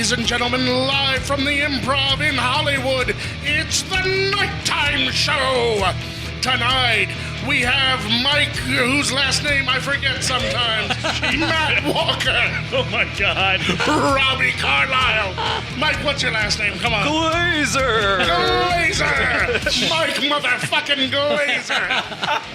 Ladies and gentlemen, live from the Improv in Hollywood, it's the Nighttime Show. Tonight, we have Mike, whose last name I forget sometimes, Matt Walker. Oh, my God. Robbie Carlisle. Mike, what's your last name? Come on. Glazer. Mike motherfucking Glazer,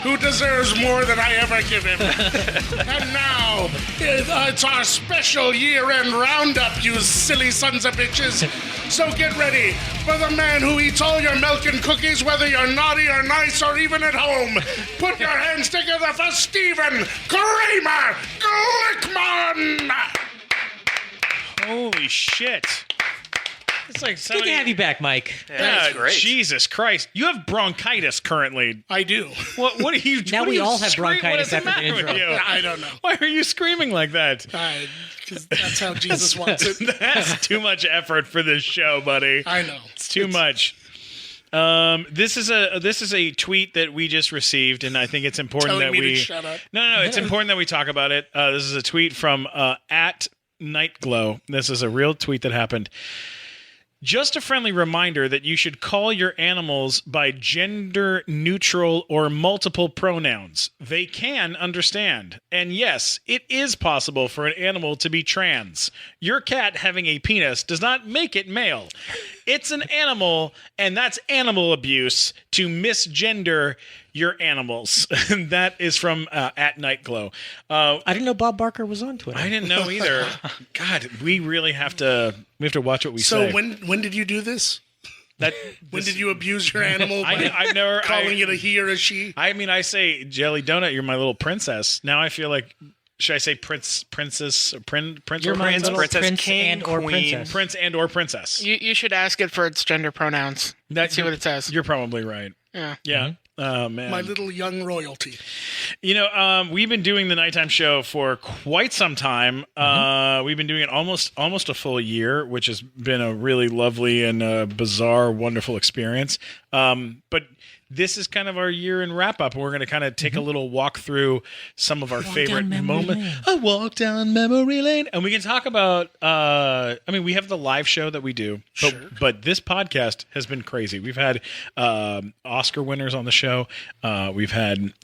who deserves more than I ever give him. And now, it's our special year-end roundup, you silly sons of bitches. So get ready for the man who eats all your milk and cookies, whether you're naughty or nice or even at home. Put your hands together for Stephen Kramer Glickman! Holy shit. It's like somebody... Good to have you back, Mike. Yeah, that's great. Jesus Christ. You have bronchitis currently. I do. What are you Now what we are you all have screaming? bronchitis What is the after the matter with intro. you? I don't know. Why are you screaming like that? Because that's how Jesus wants it. That's too much effort for this show, buddy. I know. It's too much. This is a tweet that we just received, and I think it's important Telling that me we to shut up. No, it's important that we talk about it. This is a tweet from at Nightglow. This is a real tweet that happened. Just a friendly reminder that you should call your animals by gender neutral or multiple pronouns. They can understand. And yes, it is possible for an animal to be trans. Your cat having a penis does not make it male. It's an animal, and that's animal abuse to misgender your animals. And that is from at Nightglow. I didn't know Bob Barker was on Twitter. I didn't know either. God, we really have to watch what we say. So when did you do this? When did you abuse your animal by I've never calling it a he or a she? I mean, I say, Jelly Donut, you're my little princess. Now I feel like, should I say princess, prince, You're or my princess? little princess, prince king, and or queen. princess. Prince and or princess. You should ask it for its gender pronouns. Let's see what it says. You're probably right. Yeah. Yeah. Oh, man. My little young royalty. You know, we've been doing the Nighttime Show for quite some time. We've been doing it almost a full year, which has been a really lovely and bizarre, wonderful experience. But this is kind of our year-end wrap-up, and we're going to kind of take a little walk through some of our favorite moments. A walk down memory lane. And we can talk about, we have the live show that we do, but this podcast has been crazy. We've had Oscar winners on the show. We've had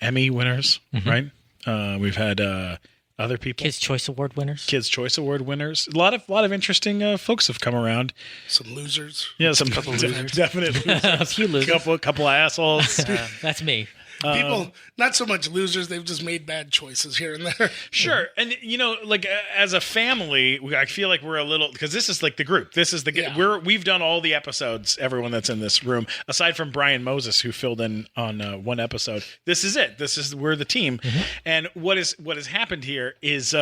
Emmy winners, right? We've had other people. Kids' Choice Award winners. Kids' Choice Award winners. A lot of interesting folks have come around. Some losers. Yeah, some couple losers. Definitely. A few losers. Couple assholes. That's me. People, not so much losers, they've just made bad choices here and there. Sure. And, like, as a family, I feel like we're a little, because this is like the group. This is we've done all the episodes, everyone that's in this room, aside from Brian Moses, who filled in on one episode. This is it. We're the team. Mm-hmm. And what has happened here is,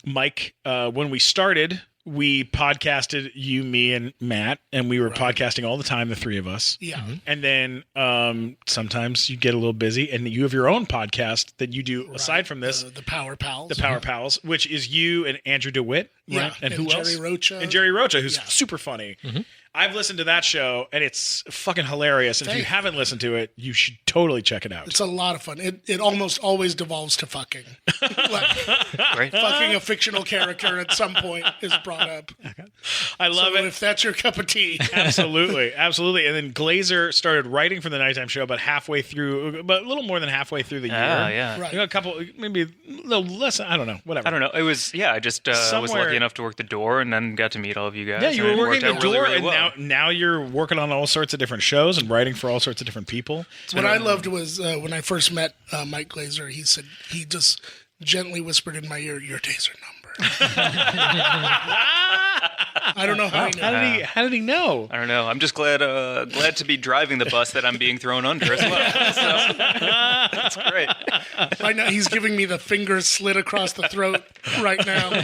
Mike, when we started, we podcasted you, me, and Matt, and we were podcasting all the time, the three of us. Yeah. Mm-hmm. And then sometimes you get a little busy, and you have your own podcast that you do aside from this. The Power Pals. The Power Pals, which is you and Andrew DeWitt, right? Yeah. And who else? Jerry Rocha. And Jerry Rocha, who's super funny. Mm-hmm. I've listened to that show, and it's fucking hilarious. And if you haven't listened to it, you should totally check it out. It's a lot of fun. It almost always devolves to fucking. Right. Fucking a fictional character at some point is brought up. I love it. If that's your cup of tea. Absolutely. And then Glazer started writing for the Nighttime Show about a little more than halfway through the year. Yeah. Right. You know, a couple, maybe a little less. I don't know. Whatever. I don't know. It was, I just was lucky enough to work the door and then got to meet all of you guys. Yeah, you and were it working worked the out door, really, and really well. now you're working on all sorts of different shows and writing for all sorts of different people. What I loved was when I first met Mike Glazer, he just gently whispered in my ear, "Your days are numbered." I don't know how he knew. How did he know? I don't know. I'm just glad to be driving the bus that I'm being thrown under as well. So, that's great. Right now, he's giving me the finger slit across the throat right now.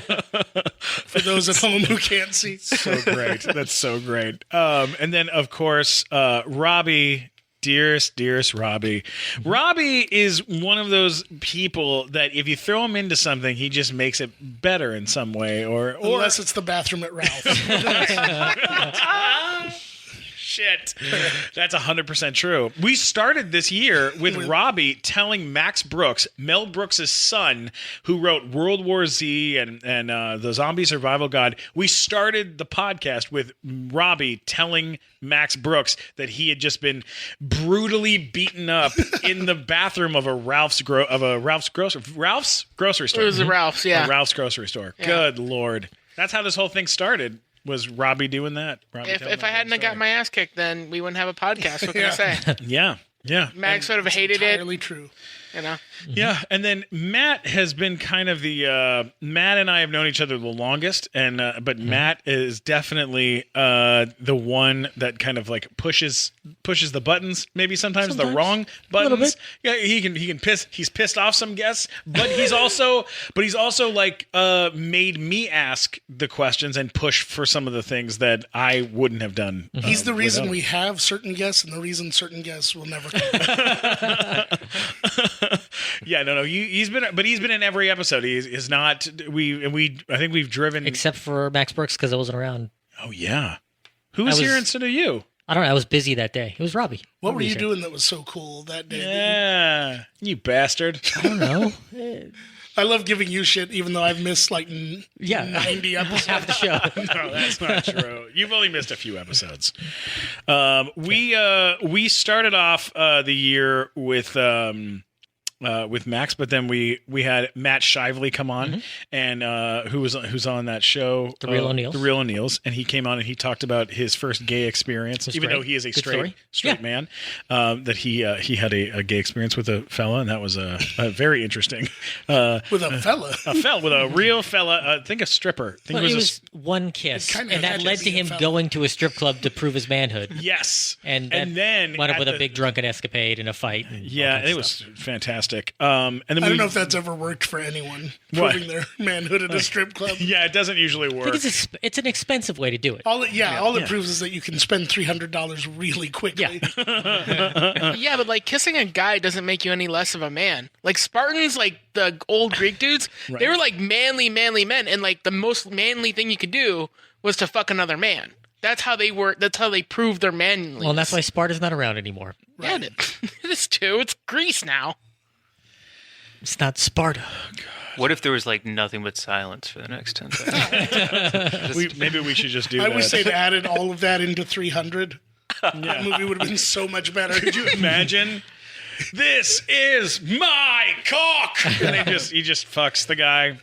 For those at home who can't see. So great. That's so great. And then, of course, Robbie. Dearest Robbie. Robbie is one of those people that if you throw him into something, he just makes it better in some way. Or unless it's the bathroom at Ralph's. shit. That's 100% true. We started this year with Robbie telling Max Brooks, Mel Brooks' son, who wrote World War Z and The Zombie Survival Guide. We started the podcast with Robbie telling Max Brooks that he had just been brutally beaten up in the bathroom of a Ralph's grocery store. It was a Ralph's, yeah. A Ralph's grocery store. Yeah. Good Lord. That's how this whole thing started. Was Robbie doing that? If I hadn't have got my ass kicked, then we wouldn't have a podcast. What can I say? Yeah. Max would have hated it. Entirely true. You know? Yeah, and then Matt has been kind of the Matt and I have known each other the longest, and but Matt is definitely the one that kind of like pushes the buttons. Maybe sometimes the wrong buttons. Yeah, he can piss. He's pissed off some guests, but he's also like made me ask the questions and push for some of the things that I wouldn't have done. He's the reason we have certain guests, and the reason certain guests will never come. Yeah, no. He's been in every episode. He is not. I think we've driven Except for Max Brooks because I wasn't around. Oh yeah, who was here instead of you? I don't know. I was busy that day. It was Robbie. What were you doing that was so cool that day? Yeah, you bastard. I don't know. I love giving you shit, even though I've missed like 90 episodes. Half the show. No, that's not true. You've only missed a few episodes. We started off the year with Max, but then we had Matt Shively come on, and who's on that show, The Real O'Neills, and he came on and he talked about his first gay experience, even though he is a straight man, that he had a gay experience with a fella, and that was a very interesting With a fella. with a real fella. I think a stripper. I think Well, it was one kiss, kinda and that had to led be to a him fella. going to a strip club to prove his manhood. yes, And then wound up at with a the- big drunken escapade and a fight. And all Yeah, kinds of it was stuff. fantastic. And then I don't know if that's ever worked for anyone, What? proving their manhood at a strip club. Yeah, it doesn't usually work. Because it's an expensive way to do it. All it proves is that you can spend $300 really quickly. Yeah, but like kissing a guy doesn't make you any less of a man. Like Spartans, like the old Greek dudes, they were like manly men, and like the most manly thing you could do was to fuck another man. That's how they were. That's how they proved their manliness. Well, and that's why Sparta's not around anymore. Yeah, it is too. It's Greece now. It's not Sparta. What if there was like nothing but silence for the next 10 seconds? Maybe we should just do I that. wish they'd added all of that into 300. That movie would have been so much better. Could you imagine? This is my cock, and he just fucks the guy,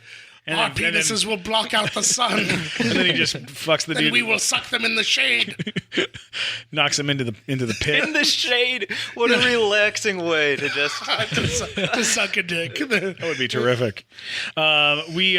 and Our then, penises will block out the sun, and then he just fucks the and dude, we will suck them in the shade. knocks him into the pit. In the shade. What a relaxing way to just. to suck a dick. That would be terrific. We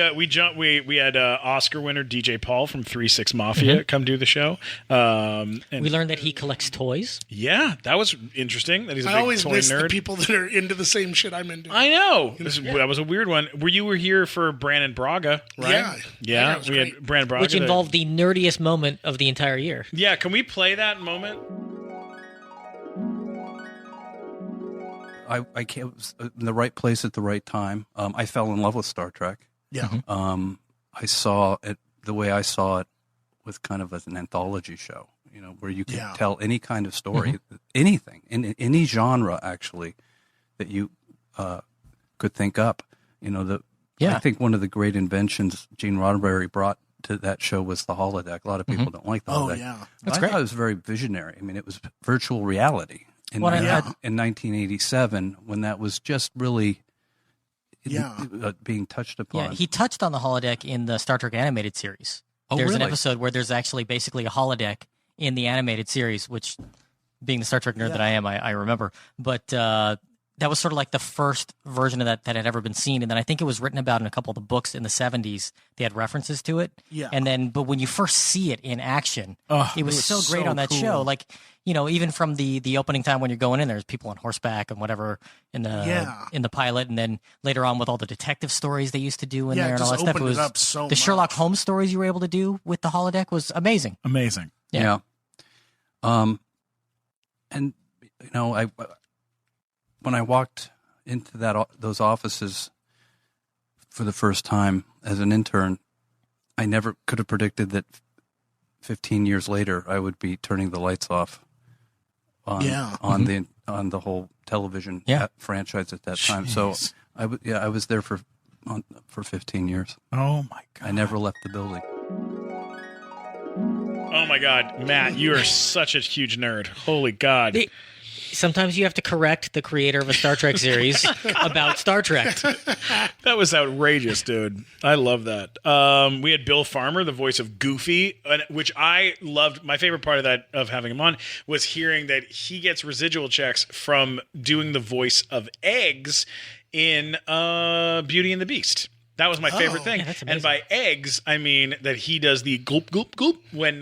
had Oscar winner DJ Paul from 3-6 Mafia come do the show. And We learned that he collects toys. yeah, that was interesting. That he's a I big always toy miss nerd. the people that are into the same shit I'm into. I know. That was a weird one. You were here for Brandon Braga, right? Yeah, it was we great. had Brandon Braga. Which involved the nerdiest moment of the entire year. Yeah, can we play that moment? I was in the right place at the right time. I fell in love with Star Trek. Yeah. I saw it the way I saw it with kind of as an anthology show, where you could tell any kind of story, anything, in any genre, actually, that you could think up. I think one of the great inventions Gene Roddenberry brought to that show was the holodeck. A lot of people don't like the holodeck. yeah. I thought it was very visionary. I mean, it was virtual reality. In 1987, when that was just really being touched upon. Yeah, he touched on the holodeck in the Star Trek animated series. Oh, There's an really? episode where there's actually basically a holodeck in the animated series, which, being the Star Trek nerd that I am, I remember. But that was sort of like the first version of that had ever been seen. And then I think it was written about in a couple of the books in the 70s. They had references to it. Yeah. And then, but when you first see it in action, it was so great so on that cool. show. Like, even from the opening time when you're going in, there's people on horseback and whatever in the pilot. And then later on with all the detective stories they used to do in Yeah, there and all that just stuff. It opened it was up so the Sherlock much. Holmes stories you were able to do with the holodeck was amazing. Amazing. Yeah. And when I walked into those offices for the first time as an intern, I never could have predicted that 15 years later, I would be turning the lights off on the whole television franchise at that time. So I was there for 15 years. Oh my God. I never left the building. Oh my God, Matt, you are such a huge nerd. Holy God. Sometimes you have to correct the creator of a Star Trek series about Star Trek. That was outrageous, dude. I love that. We had Bill Farmer, the voice of Goofy, which I loved. My favorite part of that, of having him on, was hearing that he gets residual checks from doing the voice of Eggs in Beauty and the Beast. That was my favorite thing. Yeah, and by eggs, I mean that he does the gulp, gulp, gulp when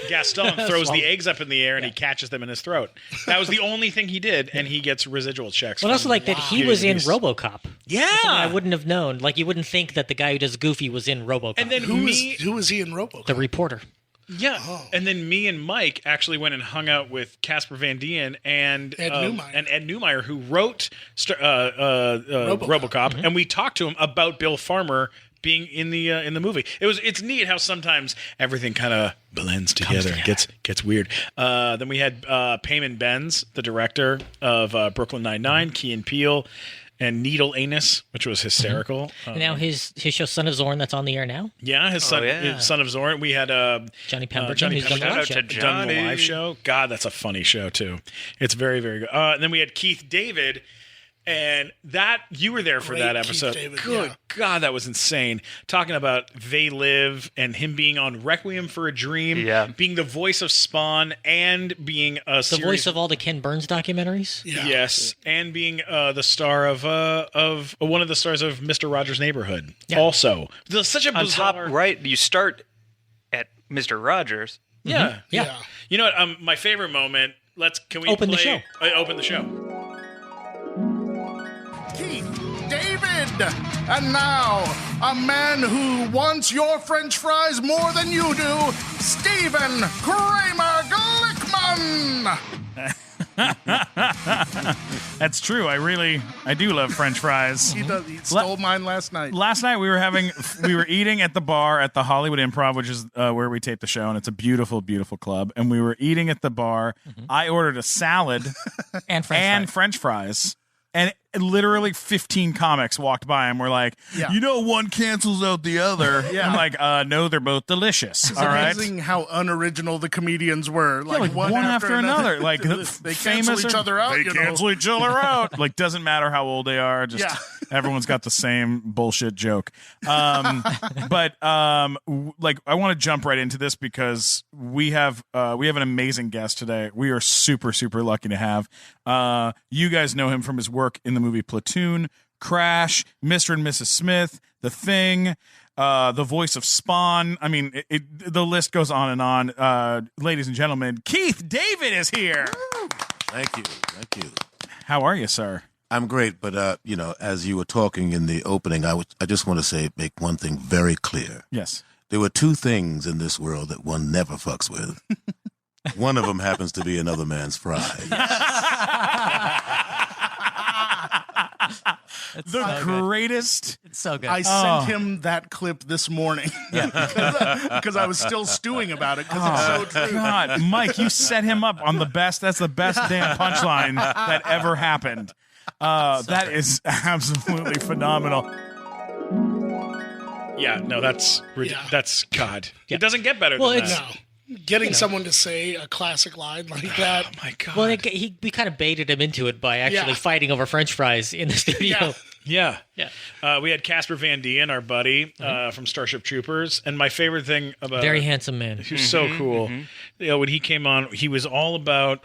Gaston throws the eggs up in the air and he catches them in his throat. That was the only thing he did, and he gets residual checks. Well, also like that he was in RoboCop. Yeah. I wouldn't have known. Like, you wouldn't think that the guy who does Goofy was in RoboCop. And then Who was he in RoboCop? the reporter. Yeah, and then me and Mike actually went and hung out with Casper Van Dien and Ed Neumeyer, who wrote RoboCop, and we talked to him about Bill Farmer being in the movie. It's neat how sometimes everything kind of blends together and gets weird. Then we had Payman Benz, the director of Brooklyn Nine-Nine, Key and Peele, and Needle Anus, which was hysterical. And now his show Son of Zorn, that's on the air now. Yeah, his Son of Zorn. We had Johnny Pemberton, who's done the live show. Done the live show. God, that's a funny show too. It's very, very good. And then we had Keith David, and that you were there for Great that Keith episode. David, Good God, that was insane. Talking about They Live and him being on Requiem for a Dream, being the voice of Spawn and being the voice of all the Ken Burns documentaries. Yeah. Yes, and being the star of one of the stars of Mr. Rogers' Neighborhood. Yeah. Also, such a bizarre. On top right, you start at Mr. Rogers. Yeah. Yeah. You know what? My favorite moment. Can we Open the play, show? Open the show. Keith David. And now, a man who wants your French fries more than you do, Stephen Kramer Glickman. That's true. I do love French fries. He stole mine last night. Last night we were eating at the bar at the Hollywood Improv, which is where we tape the show, and it's a beautiful, beautiful club. And we were eating at the bar. I ordered a salad And French fries. And literally 15 comics walked by and were like, one cancels out the other. I'm like, no, they're both delicious. It's all right. amazing how unoriginal the comedians were. Like one after another. Like they cancel each other out. They cancel each other out. Like, doesn't matter how old they are. Just everyone's got the same bullshit joke. But I want to jump right into this because we have an amazing guest today. We are super, super lucky to have. You guys know him from his work in the movie Platoon, Crash, Mr. and Mrs. Smith, The Thing, the voice of Spawn. I mean, the list goes on and on. Ladies and gentlemen, Keith David is here. Thank you. How are you, sir? I'm great, but as you were talking in the opening, I just want to make one thing very clear. Yes. There were two things in this world that one never fucks with. One of them happens to be another man's fries. The greatest. It's so good. I sent him that clip this morning because I was still stewing about it because it's so true. God, Mike, you set him up on the best. That's the best damn punchline that ever happened. That is absolutely phenomenal. Yeah, no, that's God. It doesn't get better than that. No. Getting someone to say a classic line like that. Oh my God. Well, we kind of baited him into it by actually fighting over French fries in the studio. Yeah. We had Casper Van Dien, our buddy from Starship Troopers, and my favorite thing about Very handsome man. He was so cool. You know, when he came on, he was all about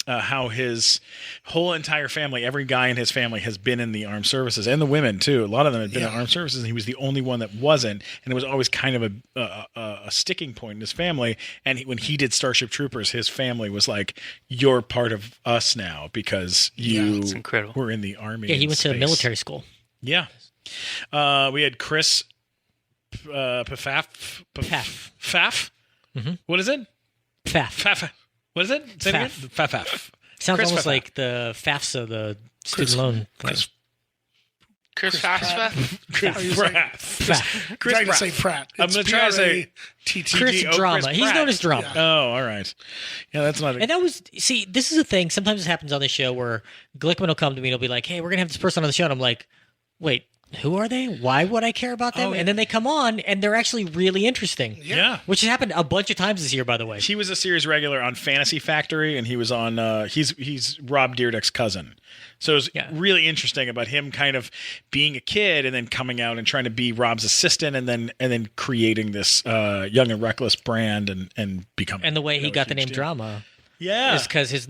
how his whole entire family, every guy in his family has been in the armed services, and the women too. A lot of them had been in armed services, and he was the only one that wasn't. And it was always kind of a sticking point in his family. And when he did Starship Troopers, his family was like, "You're part of us now because you were in the army." Yeah, he went to military school. Yeah. We had Chris Pfaff. What is it? Pfaff. What is it? Say it again. Pfaff. Sounds Chris almost Pfaff. like the FAFSA, the student loan thing. Chris Pratt. Chris Pratt. Chris Trying to Pratt. say Pratt. I'm It's going to try to say P-R-A-T-T. Chris Oh, Drama. Chris He's Pratt. known as Drama. Oh, all right. Yeah, that's not. And that was, see, this is a thing. Sometimes it happens on the show where Glickman will come to me and he'll be like, hey, we're going to have this person on the show. And I'm like, wait, who are they? Why would I care about them? Oh, and then they come on and they're actually really interesting. Yeah. Which has happened a bunch of times this year, by the way. He was a series regular on Fantasy Factory, and he was on. He's Rob Dyrdek's cousin, so it was really interesting about him kind of being a kid and then coming out and trying to be Rob's assistant, and then creating this Young and Reckless brand and becoming. And the way he got the name deal. Drama Yeah, is because his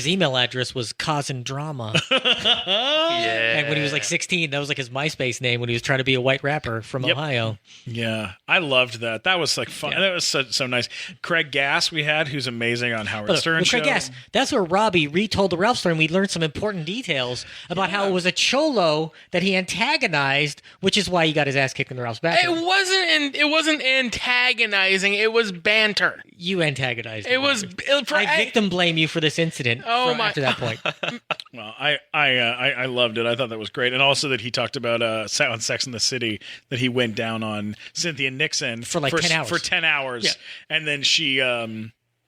email address was Cousin Drama. Yeah. And when he was like 16, that was like his MySpace name when he was trying to be a white rapper from Ohio. Yeah, I loved that. That was like fun. Yeah. That was so nice. Craig Gass we had, who's amazing on Howard Stern show. Craig Gass, that's where Robbie retold the Ralph story, and we learned some important details about how it was a cholo that he antagonized, which is why he got his ass kicked in the Ralph's back. It wasn't antagonizing. It was banter. You antagonized him. It was. I victim blame you for this incident. After that point. Well, I loved it. I thought that was great, and also that he talked about on Sex and the City that he went down on Cynthia Nixon For like 10 hours. For 10 hours, Yeah. and then she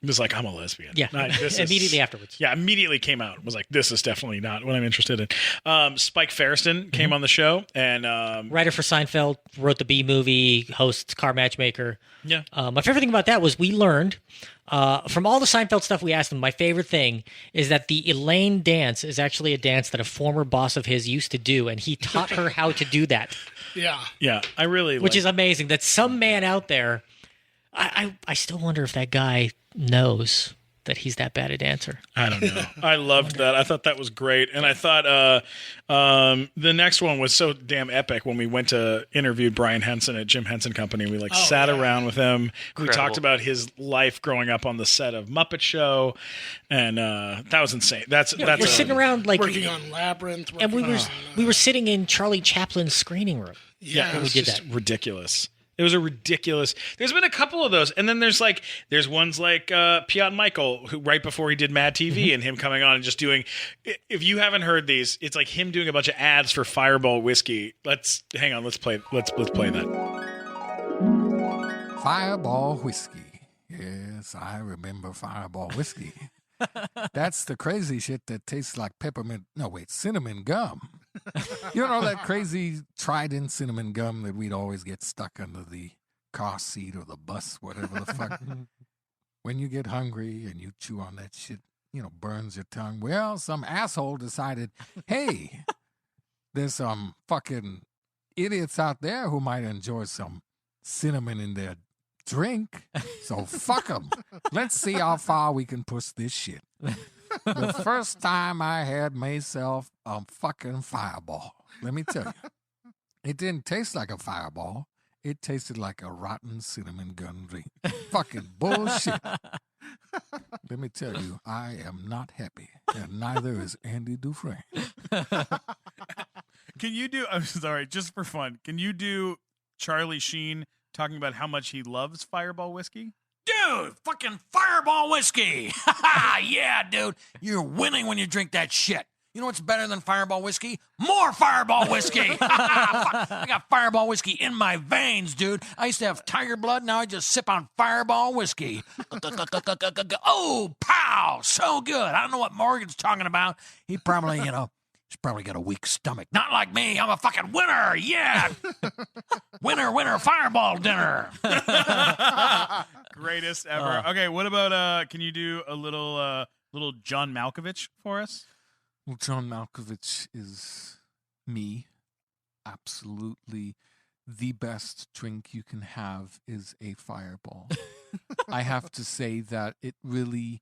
was like, "I'm a lesbian." Yeah, immediately afterwards. Yeah, immediately came out. Was like, "This is definitely not what I'm interested in." Spike Feresten came on the show, and Writer for Seinfeld, wrote the B movie, hosts Car Matchmaker. Yeah. My favorite thing about that was we learned from all the Seinfeld stuff we asked him, my favorite thing is that the Elaine dance is actually a dance that a former boss of his used to do, and he taught her how to do that. Yeah, I really, which is amazing that some man out there, I still wonder if that guy knows that he's that bad a dancer. I don't know. I loved that. I thought that was great. And I thought the next one was so damn epic when we went to interview Brian Henson at Jim Henson Company. We sat around with him. Incredible. We talked about his life growing up on the set of Muppet Show. And that was insane. We're sitting around like working on Labyrinth. And we were sitting in Charlie Chaplin's screening room. Yeah, it was did just that. ridiculous. It was a ridiculous. There's been a couple of those, and then there's ones like Piot Michael, who right before he did Mad TV, and him coming on and just doing. If you haven't heard these, it's like him doing a bunch of ads for Fireball whiskey. Let's play that. Fireball whiskey. Yes, I remember Fireball whiskey. That's the crazy shit that tastes like cinnamon gum. You know that crazy Trident cinnamon gum that we'd always get stuck under the car seat or the bus, whatever the fuck. When you get hungry and you chew on that shit, burns your tongue. Well, some asshole decided, hey, there's some fucking idiots out there who might enjoy some cinnamon in their drink, so fuck them. Let's see how far we can push this shit. The first time I had myself a fucking Fireball, let me tell you, it didn't taste like a Fireball. It tasted like a rotten cinnamon gun drink. Fucking bullshit. Let me tell you, I am not happy, and neither is Andy Dufresne. Can you do? I'm sorry, just for fun. Can you do Charlie Sheen talking about how much he loves Fireball whiskey? Dude, fucking Fireball whiskey. Yeah, dude. You're winning when you drink that shit. You know what's better than Fireball whiskey? More Fireball whiskey. I got Fireball whiskey in my veins, dude. I used to have tiger blood. Now I just sip on Fireball whiskey. Oh, pow. So good. I don't know what Morgan's talking about. He probably, he's probably got a weak stomach. Not like me. I'm a fucking winner. Yeah. Winner, Fireball dinner. Greatest ever. Okay, what about can you do a little John Malkovich for us? Well, John Malkovich is me. Absolutely the best drink you can have is a Fireball. I have to say that it really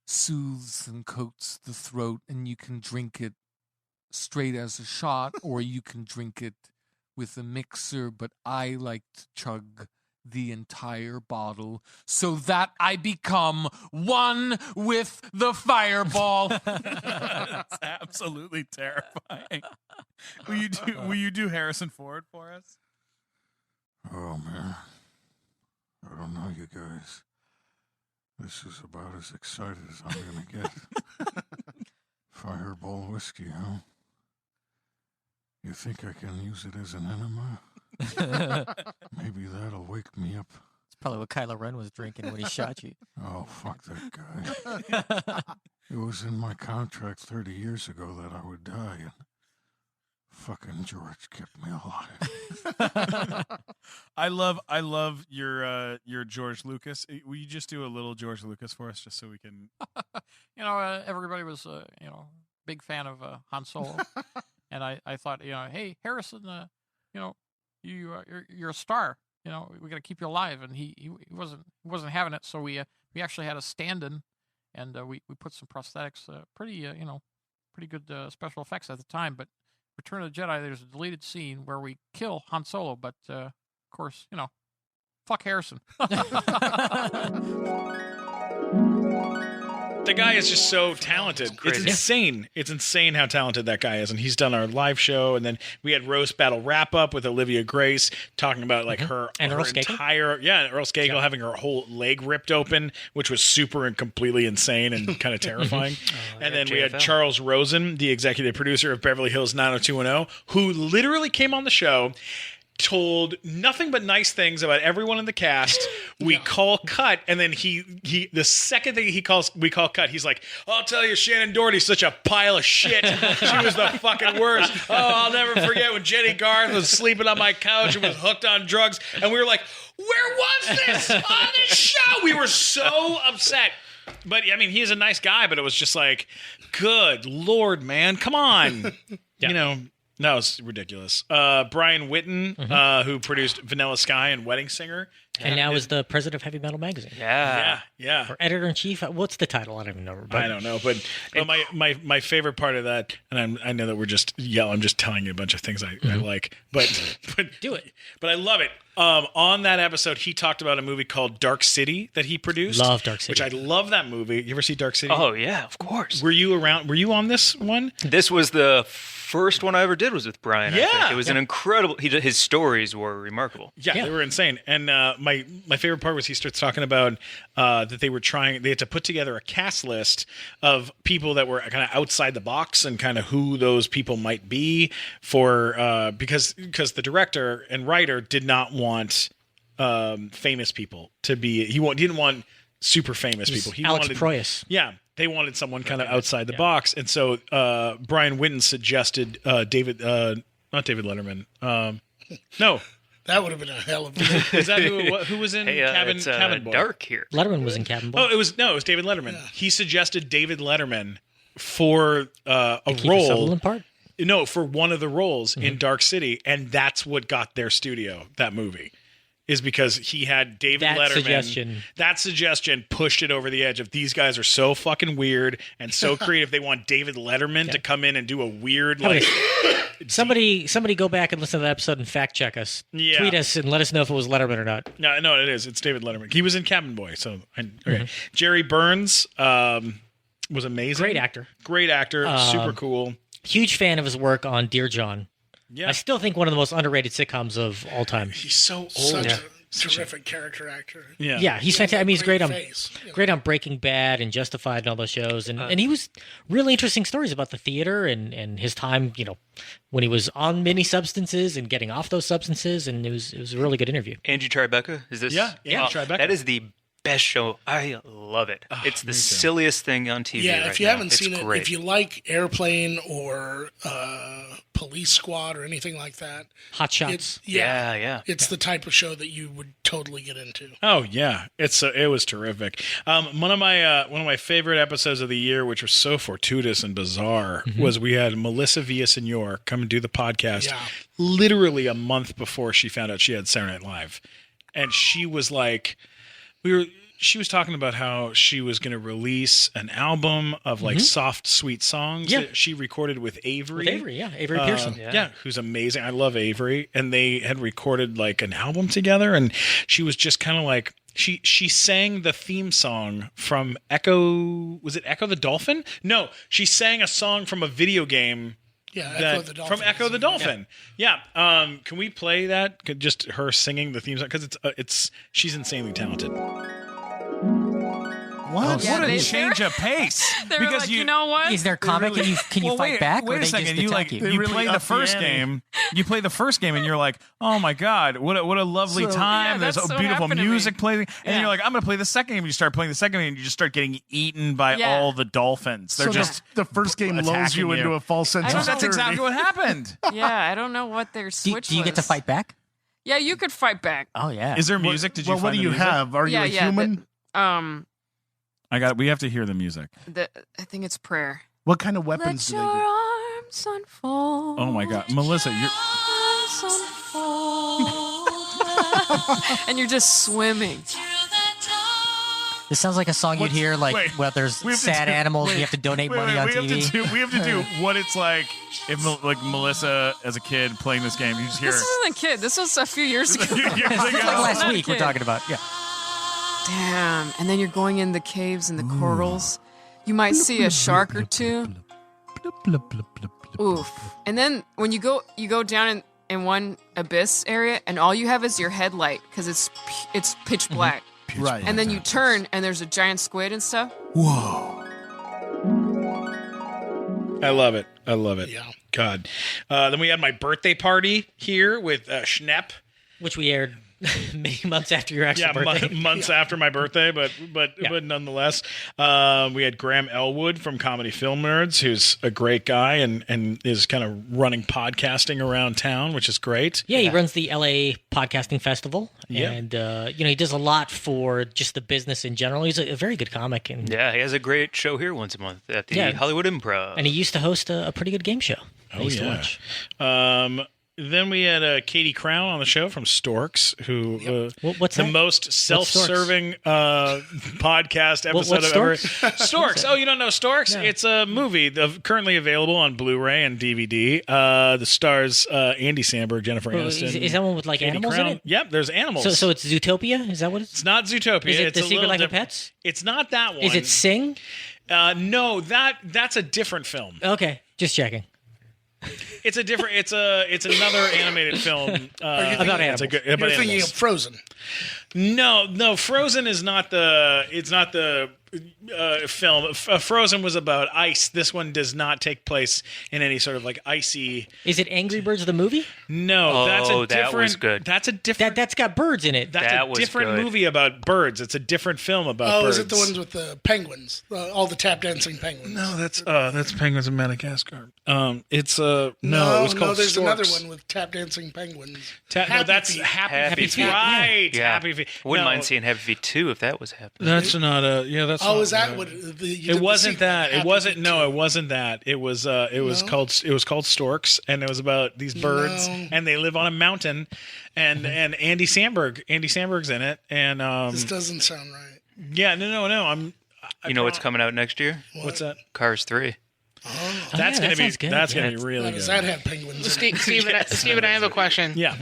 soothes and coats the throat, and you can drink it straight as a shot, or you can drink it with a mixer, but I like to chug the entire bottle so that I become one with the Fireball. That's absolutely terrifying. Will you do Harrison Ford for us? Oh man, I don't know, you guys. This is about as excited as I'm gonna get. Fireball whiskey, huh? You think I can use it as an enema? Maybe that'll wake me up. It's probably what Kylo Ren was drinking when he shot you. Oh, fuck that guy. It was in my contract 30 years ago that I would die, and fucking George kept me alive. I love your George Lucas. Will you just do a little George Lucas for us, just so we can? Everybody was, big fan of Han Solo, and I thought, hey, Harrison, you're a star. We got to keep you alive, and he wasn't having it. So we actually had a stand-in, and we put some prosthetics, pretty good special effects at the time. But Return of the Jedi, there's a deleted scene where we kill Han Solo, but of course, fuck Harrison. The guy is just so talented. It's insane. It's insane how talented that guy is. And he's done our live show. And then we had Roast Battle wrap up with Olivia Grace talking about like her Earl entire Earl Skakel having her whole leg ripped open, which was super and completely insane and kind of terrifying. And then we had Charles Rosen, the executive producer of Beverly Hills 90210, who literally came on the show, told nothing but nice things about everyone in the cast. We call cut, and then he the second thing we call cut, he's like, I'll tell you, Shannon Doherty's such a pile of shit. She was the fucking worst. Oh, I'll never forget when Jenny Garth was sleeping on my couch and was hooked on drugs. And we were like, where was this on this show? We were so upset. But I mean, he's a nice guy, but it was just like, good Lord, man, come on. No, it's ridiculous. Brian Whitten, who produced Vanilla Sky and Wedding Singer. And now is the president of Heavy Metal Magazine. Yeah. Or editor-in-chief. What's the title? I don't even know. But I don't know. But my favorite part of that, and I know that we're just I'm just telling you a bunch of things I like. But do it. But I love it. On that episode, he talked about a movie called Dark City that he produced. Love Dark City. Which I love that movie. You ever see Dark City? Oh, yeah, of course. Were you around? Were you on this one? This was the first one I ever did was with Brian. I think. It was an incredible. His stories were remarkable. Yeah, they were insane. And my favorite part was he starts talking about that they had to put together a cast list of people that were kind of outside the box and kind of who those people might be for because the director and writer did not want famous people to be. He didn't want super famous people. He Alex wanted Proyas. Yeah. They wanted someone kind of outside the box. And so Brian Whitten suggested not David Letterman. No. That would have been a hell of a... Is that who was in Cabin Boy? Dark here. Letterman was in Cabin Boy. Oh, it was David Letterman. Yeah. He suggested David Letterman for a Kiefer role. Sutherland part? No, for one of the roles in Dark City, and that's what got their studio, that movie. Is because he had David Letterman. That suggestion pushed it over the edge of these guys are so fucking weird and so creative. They want David Letterman to come in and do a weird Somebody go back and listen to that episode and fact check us. Yeah. Tweet us and let us know if it was Letterman or not. No, it is. It's David Letterman. He was in Cabin Boy. So okay. Jerry Burns was amazing. Great actor. Super cool. Huge fan of his work on Dear John. Yeah. I still think one of the most underrated sitcoms of all time. He's so old. Such a terrific character actor. Yeah, he's fantastic. I mean, he's great on Breaking Bad and Justified and all those shows. And he was really interesting stories about the theater and his time, when he was on many substances and getting off those substances. And it was a really good interview. Angie Tribeca, is this? Yeah, Tribeca. That is the best show. I love it. It's the silliest thing on TV. Yeah, right if you now. haven't seen it, if you like Airplane or Police Squad or anything like that, Hot Shots. It's the type of show that you would totally get into. Oh yeah, it was terrific. One of my favorite episodes of the year, which was so fortuitous and bizarre, was we had Melissa Villaseñor come and do the podcast literally a month before she found out she had Saturday Night Live, and she was like. She was talking about how she was going to release an album of like soft, sweet songs that she recorded with Avery. Avery Pearson. Who's amazing. I love Avery. And they had recorded like an album together. And she was just kind of like, she sang the theme song from Echo. Was it Echo the Dolphin? No, she sang a song from a video game. Yeah, Echo the Dolphin. From Echo the Dolphin. Yeah. Can we play that? Just her singing the theme song? Because she's insanely talented. What? Yeah, What a they- change of pace. They were like, you know what? Is there a comic and can you fight back? Wait or a they second. Just You attack like you? you really play the up the first ante. game. You play the first game, and you're like, oh my god, what a lovely Yeah, time. There's that's so beautiful happened to me. music playing, and Yeah. you're like, I'm gonna play the second game. And you start playing the second game, and you just start getting eaten by Yeah. all the dolphins. They're So just the first game lulls attacking you into a false sense I of don't know. that's exactly what happened. Yeah, I don't know what their Do, switch do you get to was. fight back? Yeah, you could fight back. Oh yeah. Is there music? Did you Well, what find do the you music? have? Are you Yeah, a yeah, human? We have to hear the music. I think it's prayer. What kind of weapons Let do your they get? arms unfold. Oh my god, Melissa, you're. Arms unfold. And you're just swimming. This sounds like a song you'd hear like wait, where there's we have to sad do- animals and you have to donate money on we TV. have to do what it's like if like Melissa as a kid playing this game. You just hear. This isn't a kid. This was a few years ago. Years ago. Like last Not a week we're kid. talking about. Yeah. Damn. And then you're going in the caves and the corals. You might see a shark or two. Oof. And then when you go down in one abyss area and all you have is your headlight because it's pitch black. Right. And then you turn and there's a giant squid and stuff. I love it. I love it. Yeah. God. Then we had my birthday party here with Schnepp. Which we aired many months after your actual birthday. Months after my birthday, but nonetheless, we had Graham Elwood from Comedy Film Nerds, who's a great guy and is kind of running podcasting around town, which is great. Yeah, he runs the LA Podcasting Festival, Yeah. and he does a lot for just the business in general. He's a very good comic, and Yeah, he has a great show here once a month at the Hollywood Improv. and he used to host a pretty good game show. I used to watch. Then we had Katie Crown on the show from Storks, who What's the that? most self-serving podcast episode what's I've ever. Storks? Storks. Oh, you don't know Storks? No. It's a movie currently available on Blu-ray and DVD. The stars Andy Samberg, Jennifer Aniston. Is that one with like Katie animals Crown. in it? Yep, there's animals. So it's Zootopia? Is that what it's? It's not Zootopia. Is it it's The a Secret little Life of different- Pets? It's not that one. Is it Sing? No, that's a different film. Okay, just checking. It's a different. It's another animated film About it's a animals. good, You're about thinking animals. of Frozen. No, Frozen is not the. It's not the film. Frozen was about ice. This one does not take place in any sort of like icy. Is it Angry Birds the movie? No, that's a Oh, different. that was good. That's a different. That's got birds in it. That's that a was different good. movie about birds. It's a different film about Oh, birds. is it the ones with the penguins? All the tap dancing penguins? No, that's Penguins of Madagascar. It's it was called there's Storks. another one with tap dancing penguins. No, Happy that's Feet. Happy Feet. Feet. Right, Yeah. Happy Feet. Wouldn't No, mind seeing Happy Feet 2 if that was happening. That's not a. Yeah, that's. Oh, not is that right. what? It wasn't that. It wasn't. No, it wasn't that. It was. It was called. It was called Storks, and it was about these birds, No. and they live on a mountain, and Andy Samberg's in it, and This doesn't sound right. yeah, no. You know what's coming out next year? What's that? Cars 3. That's yeah, gonna that be. sounds good. That's gonna Yeah. be really How good. does that have penguins? in it? Steven, I have a question. Yeah.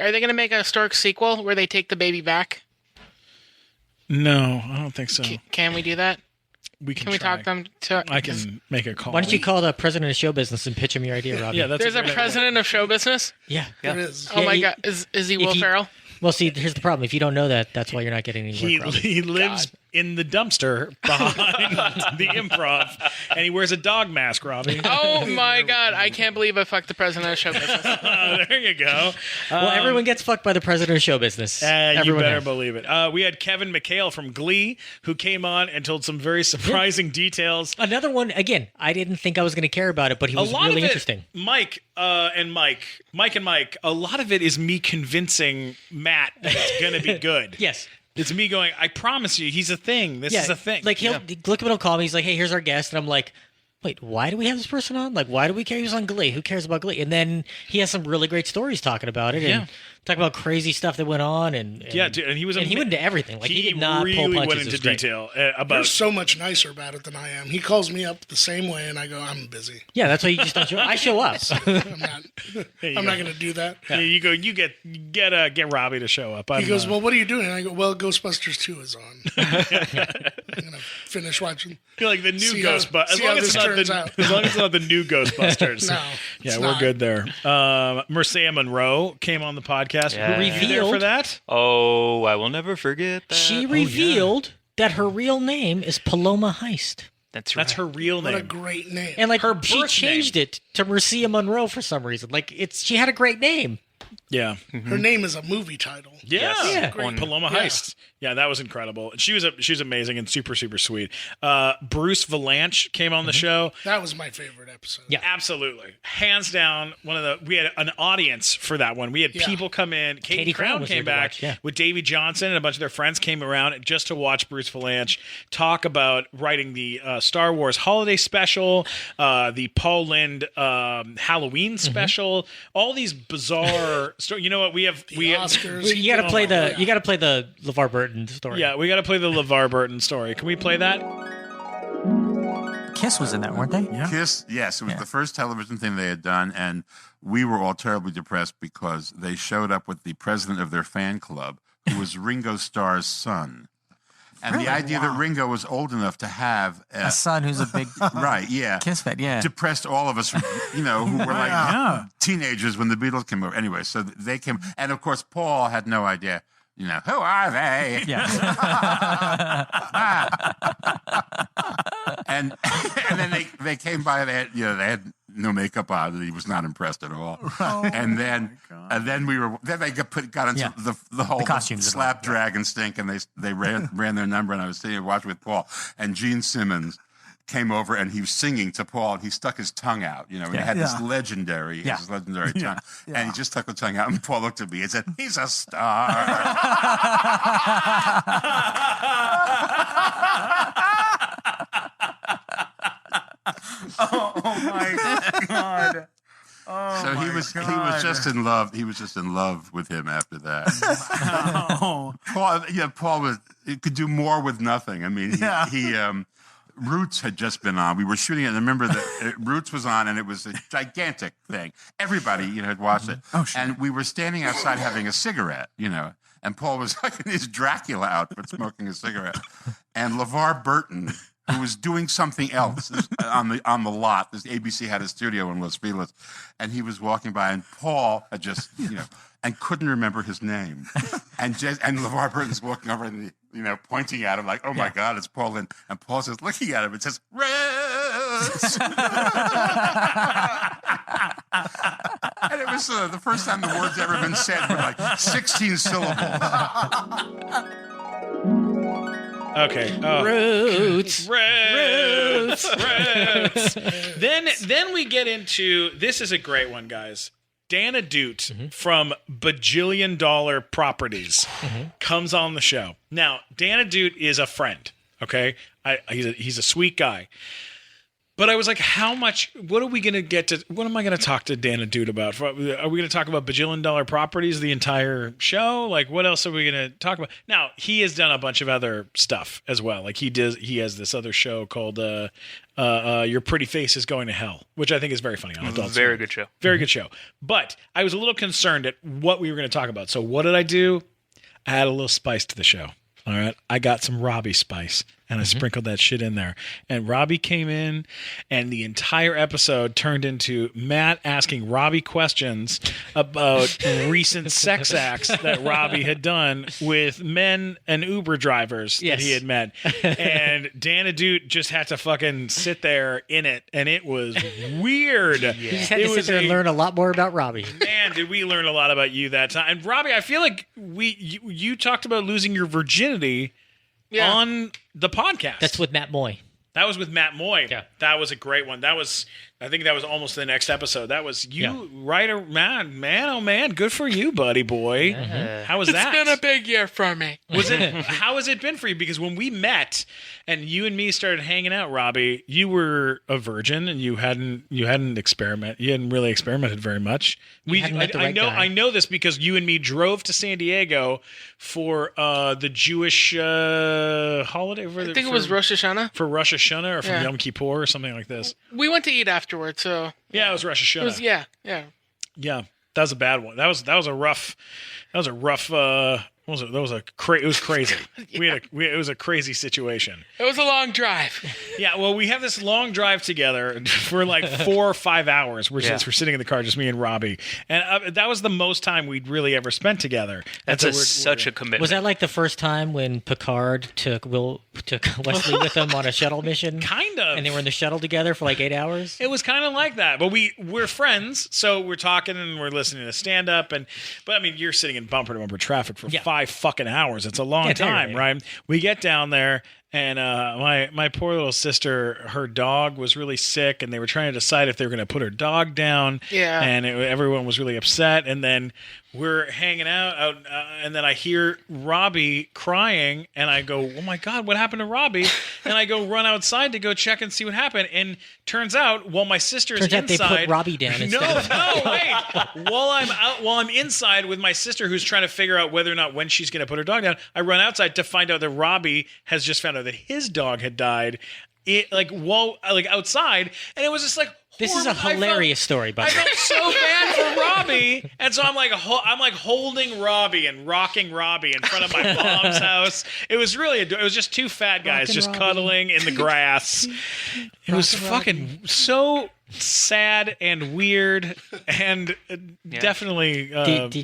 Are they going to make a Stork sequel where they take the baby back? No, I don't think so. Can we do that? We can. Can we try. talk them to? I can make a call. Why don't you call the president of show business and pitch him your idea, Robbie? Yeah, that's There's a great idea. president of show business. Yeah. There is. Oh Yeah, my he- God, is he Will he- Ferrell? Well, see, here's the problem. If you don't know that, that's why you're not getting any work. Robbie. He lives in the dumpster behind the Improv, and he wears a dog mask, Robbie. Oh my God, I can't believe I fucked the president of show business. There you go. Well, everyone gets fucked by the president of show business. You Everyone better has. believe it. We had Kevin McHale from Glee, who came on and told some very surprising details. Another one, again, I didn't think I was going to care about it, but he was a lot really of it, interesting. Mike, a lot of it is me convincing Matt that it's going to be good. Yes. It's me going, I promise you, he's a thing. This is a thing. Like, he'll look up and he'll call me. He's like, hey, here's our guest. And I'm like, wait, why do we have this person on? Like, why do we care he was on Glee? Who cares about Glee? And then he has some really great stories talking about it. And talking about crazy stuff that went on. And yeah, dude, and he was and he went into everything. Like, he did not really pull punches. went It into was great. detail You're about. so much nicer about it than I am. He calls me up the same way, and I go, "I'm busy. Yeah, that's why you just don't show up. I show up. I'm not. I'm not going to do that." Yeah, you go. You get Robbie to show up. He goes, "Well, what are you doing?" And I go, "Well, Ghostbusters 2 is on. I'm going to finish watching." You're like the new See how- Ghostbusters. As see long how as it's this not turns the out. as long as it's not the new Ghostbusters. No, yeah, it's we're not. good there. Marcia Monroe came on the podcast. Yeah. Were you there for that? Oh, I will never forget that. She revealed that her real name is Paloma Heist. That's her real What name. a great name. And like Her she birth changed it to Marcia Monroe for some reason. Like she had a great name. Yeah. Her name is a movie title. Yeah, Yeah. Great. Paloma Heist. Yeah, that was incredible. She's amazing and super sweet. Bruce Valanche came on the show. That was my favorite episode. Yeah, absolutely, hands down. We had an audience for that one. We had people come in. Katie Crown was came there to back watch, yeah. with Davey Johnson and a bunch of their friends came around just to watch Bruce Valanche talk about writing the Star Wars holiday special, the Paul Lynde Halloween special, all these bizarre stories. You know what? We have Oscars. You got to play the LeVar Burton story. Yeah, we got to play the LeVar Burton story. Can we play that? Kiss was in that, weren't they? Yeah. Kiss, yes, it was the first television thing they had done, and we were all terribly depressed because they showed up with the president of their fan club, who was Ringo Starr's son. And the idea that Ringo was old enough to have A son who's a big right, yeah, Kiss fan, yeah. depressed all of us, who were like teenagers when the Beatles came over. Anyway, so they came, and of course Paul had no idea. Who are they? Yeah. and then they came by. They had no makeup on, and he was not impressed at all. And then they got into the whole costumes slap drag and stink, and they ran their number. And I was sitting and watching with Paul, and Gene Simmons came over and he was singing to Paul, and he stuck his tongue out, and he had this legendary tongue, and he just stuck the tongue out, and Paul looked at me and said, "He's a star." Oh my God. So he was just in love. He was just in love with him after that. Paul could do more with nothing. I mean, he Roots had just been on. We were shooting it, and I remember that Roots was on, and it was a gigantic thing. Everybody, had watched it. Oh, sure. And we were standing outside having a cigarette, and Paul was like in his Dracula outfit smoking a cigarette. And LeVar Burton, who was doing something else on the lot. This ABC had a studio in Los Feliz, and he was walking by, and Paul had just, and couldn't remember his name. And LeVar Burton's walking over and pointing at him like, "Oh my God, it's Paul Lynde." And Paul's just looking at him and says, "Reds." And it was the first time the word's ever been said with like 16 syllables. Okay. Roots. Then we get into, this is a great one, guys. Dana Doot from Bajillion Dollar Properties comes on the show. Now, Dana Doot is a friend, okay? He's a sweet guy. But I was like, what am I going to talk to Dana Doot about? Are we going to talk about Bajillion Dollar Properties the entire show? Like, what else are we going to talk about? Now, he has done a bunch of other stuff as well. Like, he has this other show called Your Pretty Face is Going to Hell, which I think is very funny on Adult Swim. Very good show. Very good show. But I was a little concerned at what we were going to talk about. So what did I do? I added a little spice to the show. All right. I got some Robbie spice and I sprinkled that shit in there. And Robbie came in, and the entire episode turned into Matt asking Robbie questions about recent sex acts that Robbie had done with men and Uber drivers that he had met. And Dana Doot just had to fucking sit there in it, and it was weird. You just had to sit there and learn a lot more about Robbie. Man, did we learn a lot about you that time. And Robbie, I feel like you talked about losing your virginity on the podcast. That's with Matt Moy. That was with Matt Moy. Yeah. That was a great one. I think that was almost the next episode. That was you, right? Man, oh man, good for you, buddy boy. How was that? It's been a big year for me. How has it been for you? Because when we met and you and me started hanging out, Robbie, you were a virgin and you hadn't really experimented very much. I know this because you and me drove to San Diego for the Jewish holiday. I think it was Rosh Hashanah. For Rosh Hashanah or for Yom Kippur or something like this. We went to eat afterwards, so yeah, it was Rosh Hashanah. It was, yeah. Yeah, that was a bad one. That was a rough What was it? That was it was crazy. It was a crazy situation. It was a long drive. Yeah, well, we have this long drive together for like 4 or 5 hours. We're sitting in the car, just me and Robbie, and that was the most time we'd really ever spent together. That's such a commitment. Was that like the first time when Picard took Wesley with him on a shuttle mission? Kind of. And they were in the shuttle together for like 8 hours? It was kind of like that. But we're friends, so we're talking and we're listening to stand-up. But I mean, you're sitting in bumper-to-bumper traffic for 5 fucking hours. It's a long time, right? We get down there, and my poor little sister, her dog was really sick, and they were trying to decide if they were going to put her dog down. Yeah. And everyone was really upset. And then we're hanging out, and then I hear Robbie crying, and I go, "Oh my God, what happened to Robbie?" And I go run outside to go check and see what happened. And turns out, while my sister's inside, they put Robbie down instead of wait. While I'm inside with my sister, who's trying to figure out whether or not when she's going to put her dog down, I run outside to find out that Robbie has just found out that his dog had died. Outside, and it was just like. This is a hilarious story, by the way. I felt so bad for Robbie, and so I'm like holding Robbie and rocking Robbie in front of my mom's house. It was it was just two fat guys just Robbie. Cuddling in the grass. It was fucking so sad and weird, and definitely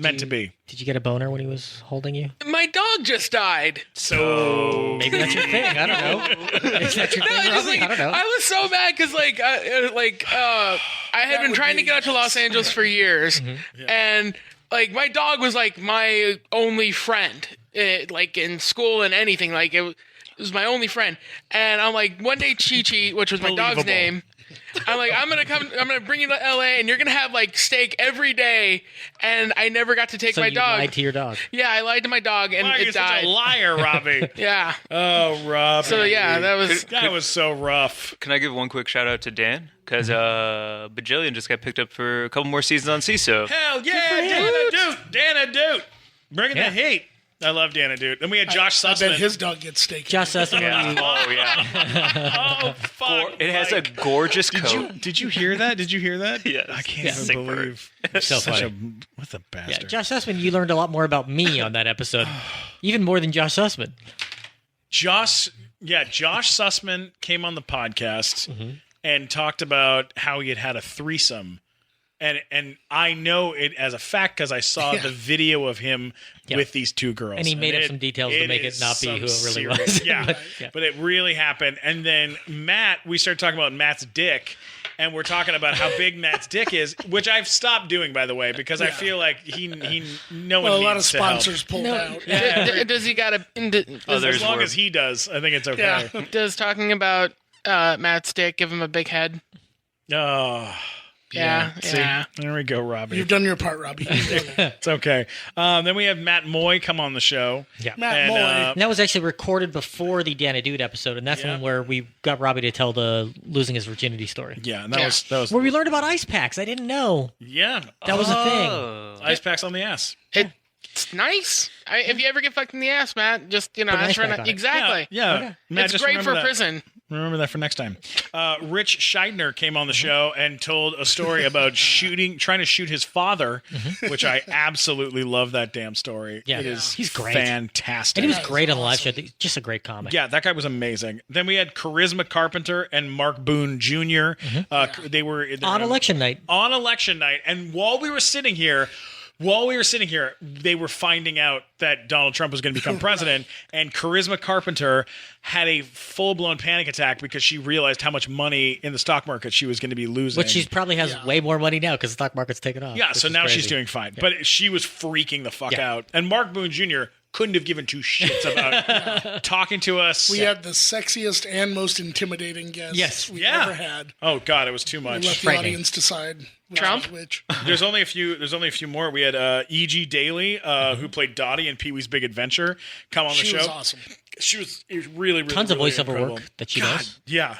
meant to be. Did you get a boner when he was holding you? My dog just died. So maybe that's your thing. I don't know. Is that your thing, Robbie? I don't know. I was so mad because I had been trying to get out to Los Angeles for years, and my dog was like my only friend, in school and anything. Like it was my only friend, and I'm like, one day Chi-Chi, which was my dog's name. I'm like, I'm gonna bring you to LA, and you're gonna have steak every day. And I never got to take my dog. You lied to your dog. Yeah, I lied to my dog, and it died. Such a liar, Robbie. Yeah. Oh, Robbie. So yeah, that was so rough. Can I give one quick shout out to Dan? Because Bajillion just got picked up for a couple more seasons on CISO. Hell yeah, Dana Dude, bringing the heat. I love Dana Dude. Then we had Josh Sussman. I bet his dog gets steak. Josh Sussman. Oh yeah. Oh fuck! It has a gorgeous coat. Did you hear that? Yes. I can't even believe. So funny. What a bastard. Yeah, Josh Sussman. You learned a lot more about me on that episode, even more than Josh Sussman. Josh Sussman came on the podcast and talked about how he had a threesome. And I know it as a fact because I saw the video of him with these two girls. And he made up some details to make it not be who it really was. But it really happened. And then we started talking about Matt's dick, and we're talking about how big Matt's dick is, which I've stopped doing, by the way, because I feel like no one needs a lot of to help. sponsors pulled out. Does he got as long as he does, I think it's okay. Yeah. Does talking about Matt's dick give him a big head? Oh. Yeah. There we go, Robbie. You've done your part, Robbie. It's okay. Then we have Matt Moy come on the show. Yeah, Matt Moy. And that was actually recorded before the Dana Dude episode, and that's one where we got Robbie to tell the losing his virginity story. Yeah, and that was where we learned about ice packs. I didn't know. Yeah, that was a thing. Ice packs on the ass. It's nice. If you ever get fucked in the ass, Matt, just ask for an exactly. Yeah. Okay. Matt, it's great for prison. Remember that for next time. Rich Scheidner came on the show and told a story about trying to shoot his father, which I absolutely love that damn story. Yeah, he's great. Fantastic. And he was great on the live show. Just a great comic. Yeah, that guy was amazing. Then we had Charisma Carpenter and Mark Boone Jr. They were on election night. On election night. And while we were sitting here, they were finding out that Donald Trump was going to become president, and Charisma Carpenter had a full-blown panic attack because she realized how much money in the stock market she was going to be losing. But she probably has way more money now because the stock market's taken off. Yeah, so now she's doing fine. Yeah. But she was freaking the fuck out. And Mark Boone Jr. couldn't have given two shits about talking to us. We had the sexiest and most intimidating guest we've ever had. Oh God, it was too much. We let the audience decide Trump. Which. There's only a few more. We had E.G. Daly, who played Dottie in Pee-wee's Big Adventure, come on the show. She was awesome. She was really tons really of voiceover incredible. work that she does. Yeah.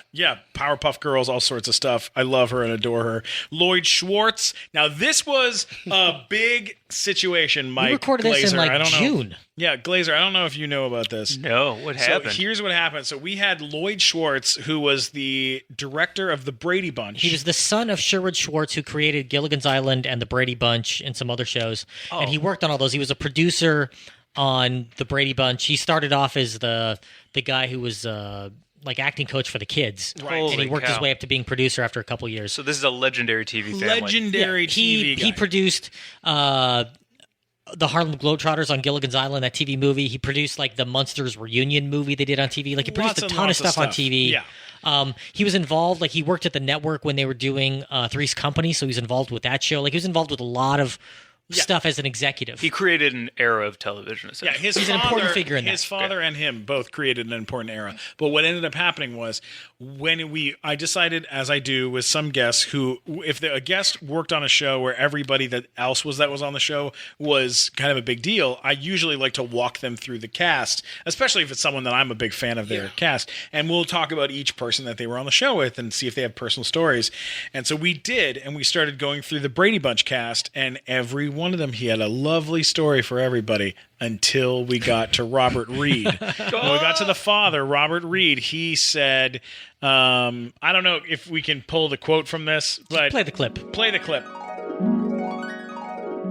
Powerpuff Girls, all sorts of stuff. I love her and adore her. Lloyd Schwartz. Now this was a big situation. Mike, we recorded Glazer. this in I don't June. Know. Yeah, Glazer. I don't know if you know about this. No, what happened? So here's what happened. So we had Lloyd Schwartz, who was the director of the Brady Bunch. He was the son of Sherwood Schwartz, who created Gilligan's Island and the Brady Bunch and some other shows. And he worked on all those. He was a producer on the Brady Bunch. He started off as the guy who was like acting coach for the kids, Right. and he Holy worked his cow. way up to being producer after a couple years. So this is a legendary TV family. Legendary TV guy. He produced the Harlem Globetrotters on Gilligan's Island, that TV movie. He produced like the Munsters Reunion movie they did on TV. Like he produced Lots a and ton of lots of stuff on stuff. TV. Yeah. He was involved, like he worked at the network when they were doing Three's Company, so he was involved with that show. Like he was involved with a lot of stuff as an executive. He created an era of television. Yeah, Essentially. he's an important figure in his that. father and him both created an important era. But what ended up happening was when I decided, as I do with some guests, who if a guest worked on a show where everybody that was on the show was kind of a big deal, I usually like to walk them through the cast, especially if it's someone that I'm a big fan of their cast, and we'll talk about each person that they were on the show with and see if they have personal stories. And so we did, and we started going through the Brady Bunch cast, and every one of them, he had a lovely story for everybody until we got to Robert Reed. When we got to the father, Robert Reed, he said, I don't know if we can pull the quote from this, but Play the clip. Play the clip.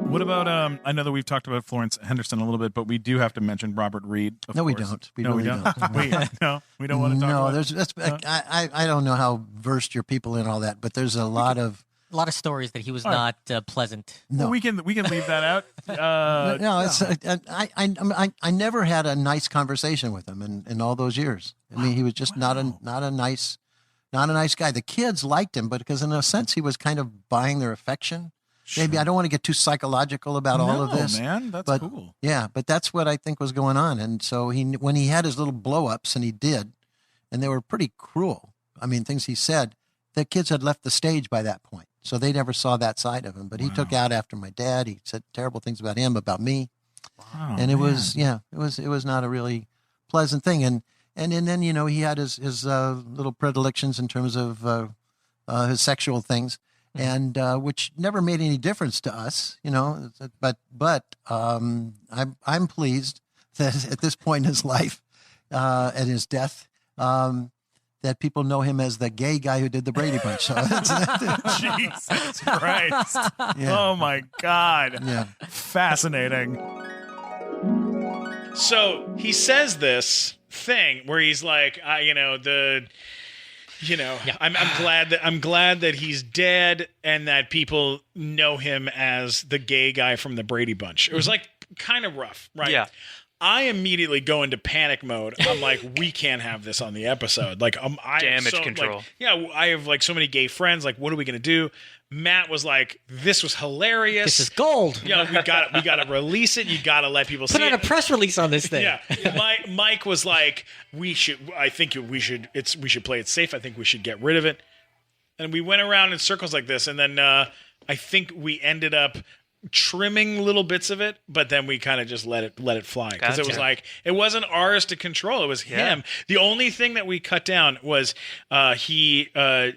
What about I know that we've talked about Florence Henderson a little bit, but we do have to mention Robert Reed. No, we course. don't. We no, really we don't. don't. Wait, no, we don't want to talk No, about there's. I don't know how versed your people in all that, but there's a lot of stories that he was All right. not pleasant. no. Well, we can leave that out. No, it's I never had a nice conversation with him in all those years. I mean, he was just not a nice guy. The kids liked him, but because in a sense he was kind of buying their affection. Maybe I don't want to get too psychological about all of this, man, that's but, cool. Yeah, but that's what I think was going on. And so when he had his little blow-ups, and he did, and they were pretty cruel. I mean, things he said. The kids had left the stage by that point, so they never saw that side of him. But he took out after my dad. He said terrible things about him, about me, and it was not a really pleasant thing. And then he had his little predilections in terms of his sexual things, and which never made any difference to us, But I'm pleased that at this point in his life, at his death. That people know him as the gay guy who did the Brady Bunch. So Jesus Christ. Yeah. Oh, my God. Yeah. Fascinating. So he says this thing where he's like, I'm glad that he's dead and that people know him as the gay guy from the Brady Bunch. It was like kind of rough, right? Yeah. I immediately go into panic mode. I'm like, we can't have this on the episode. Like, Damage control. I have like so many gay friends. Like, what are we gonna do? Matt was like, this was hilarious. This is gold. Yeah, we got to release it. You got to let people Put see out it. a press release on this thing. Yeah. Mike was like, we should play it safe. I think we should get rid of it. And we went around in circles like this, and then I think we ended up trimming little bits of it, but then we kind of just let it fly because it was like it wasn't ours to control. It was him. The only thing that we cut down was he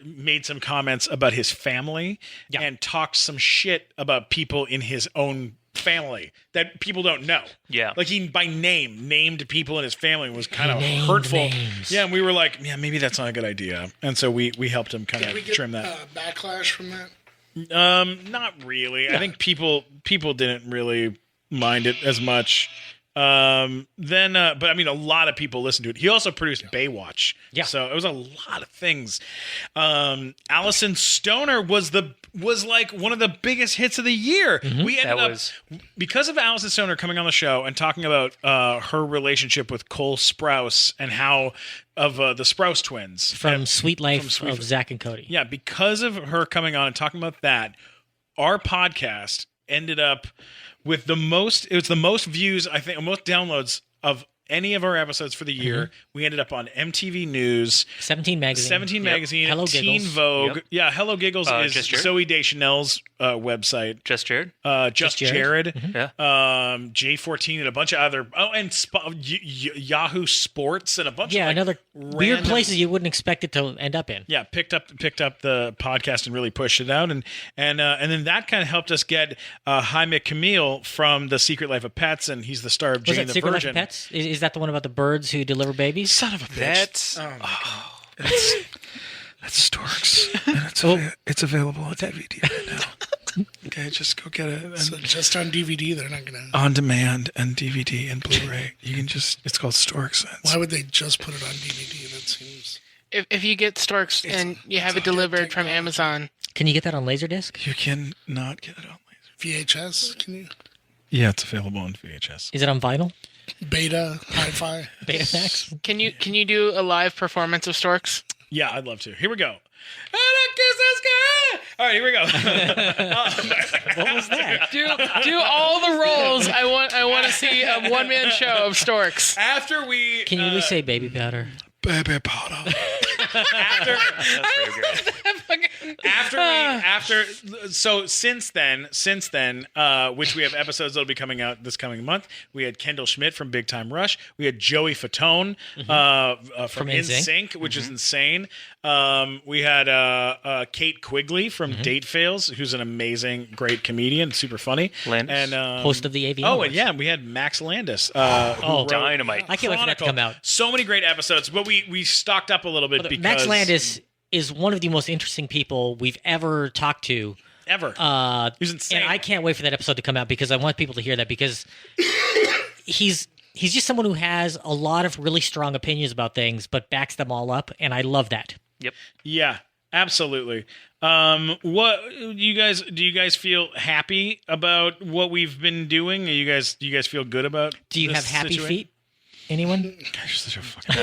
made some comments about his family and talked some shit about people in his own family that people don't know. Yeah. Like he by name named people in his family was kind of named hurtful. names. Yeah, and we were like, yeah, maybe that's not a good idea. And so we helped him kind Did we of get trim that. backlash from that? Not really. I think people didn't really mind it as much. But I mean, a lot of people listened to it. He also produced Baywatch. Yeah. So it was a lot of things. Allison Stoner was like one of the biggest hits of the year. We ended up because of Allison Stoner coming on the show and talking about her relationship with Cole Sprouse and how of the Sprouse twins From Sweet Life of Zach and Cody. Yeah, because of her coming on and talking about that, our podcast ended up with the most views, I think, most downloads of any of our episodes for the year. We ended up on MTV News, 17 Magazine, Hello Giggles. Teen Vogue. Yep. Yeah, Hello Giggles is Just Jared? Zoe Deschanel's website. Just Jared? Just Jared. Yeah. J14 and a bunch of other Yahoo Sports and a bunch of Another weird random places you wouldn't expect it to end up in. Yeah, picked up the podcast and really pushed it out, and then that kind of helped us get Jaime Camille from The Secret Life of Pets, and he's the star of Was Jane that the Secret Life Virgin. of Pets? Is that the one about the birds who deliver babies? Son of a bitch! That's Storks. And it's available on DVD right now. Okay, just go get it. So just on DVD, they're not gonna. On demand and DVD and Blu-ray. You can just. It's called Stork Sense. Why would they just put it on DVD? That seems. If you get Storks and you have it delivered from Amazon, Can you get that on Laserdisc? You can not get it on VHS? Can you? Yeah, it's available on VHS. Is it on vinyl? Beta, hi-fi. Betamax? can you do a live performance of Storks? Yeah, I'd love to. Here we go. All right, here we go. What was that? Do all the roles. I want to see a one-man show of Storks. After we Can you at least say baby powder? Baby powder. So since then, which we have episodes that'll be coming out this coming month. We had Kendall Schmidt from Big Time Rush. We had Joey Fatone from NSYNC, which is insane. We had Kate Quigley from Date Fails, who's an amazing, great comedian, super funny, Landis. and Host of the AV. Oh, and yeah, we had Max Landis. Dynamite! I can't wait for that to come out. So many great episodes, but we stocked up a little bit because Max Landis is one of the most interesting people we've ever talked to. Ever. He's insane. And I can't wait for that episode to come out because I want people to hear that because he's just someone who has a lot of really strong opinions about things, but backs them all up, and I love that. Yep. Yeah, absolutely. What do you guys feel happy about what we've been doing? Do you guys feel good about? Do you this have happy situation? feet? Anyone? Gosh, such a fucking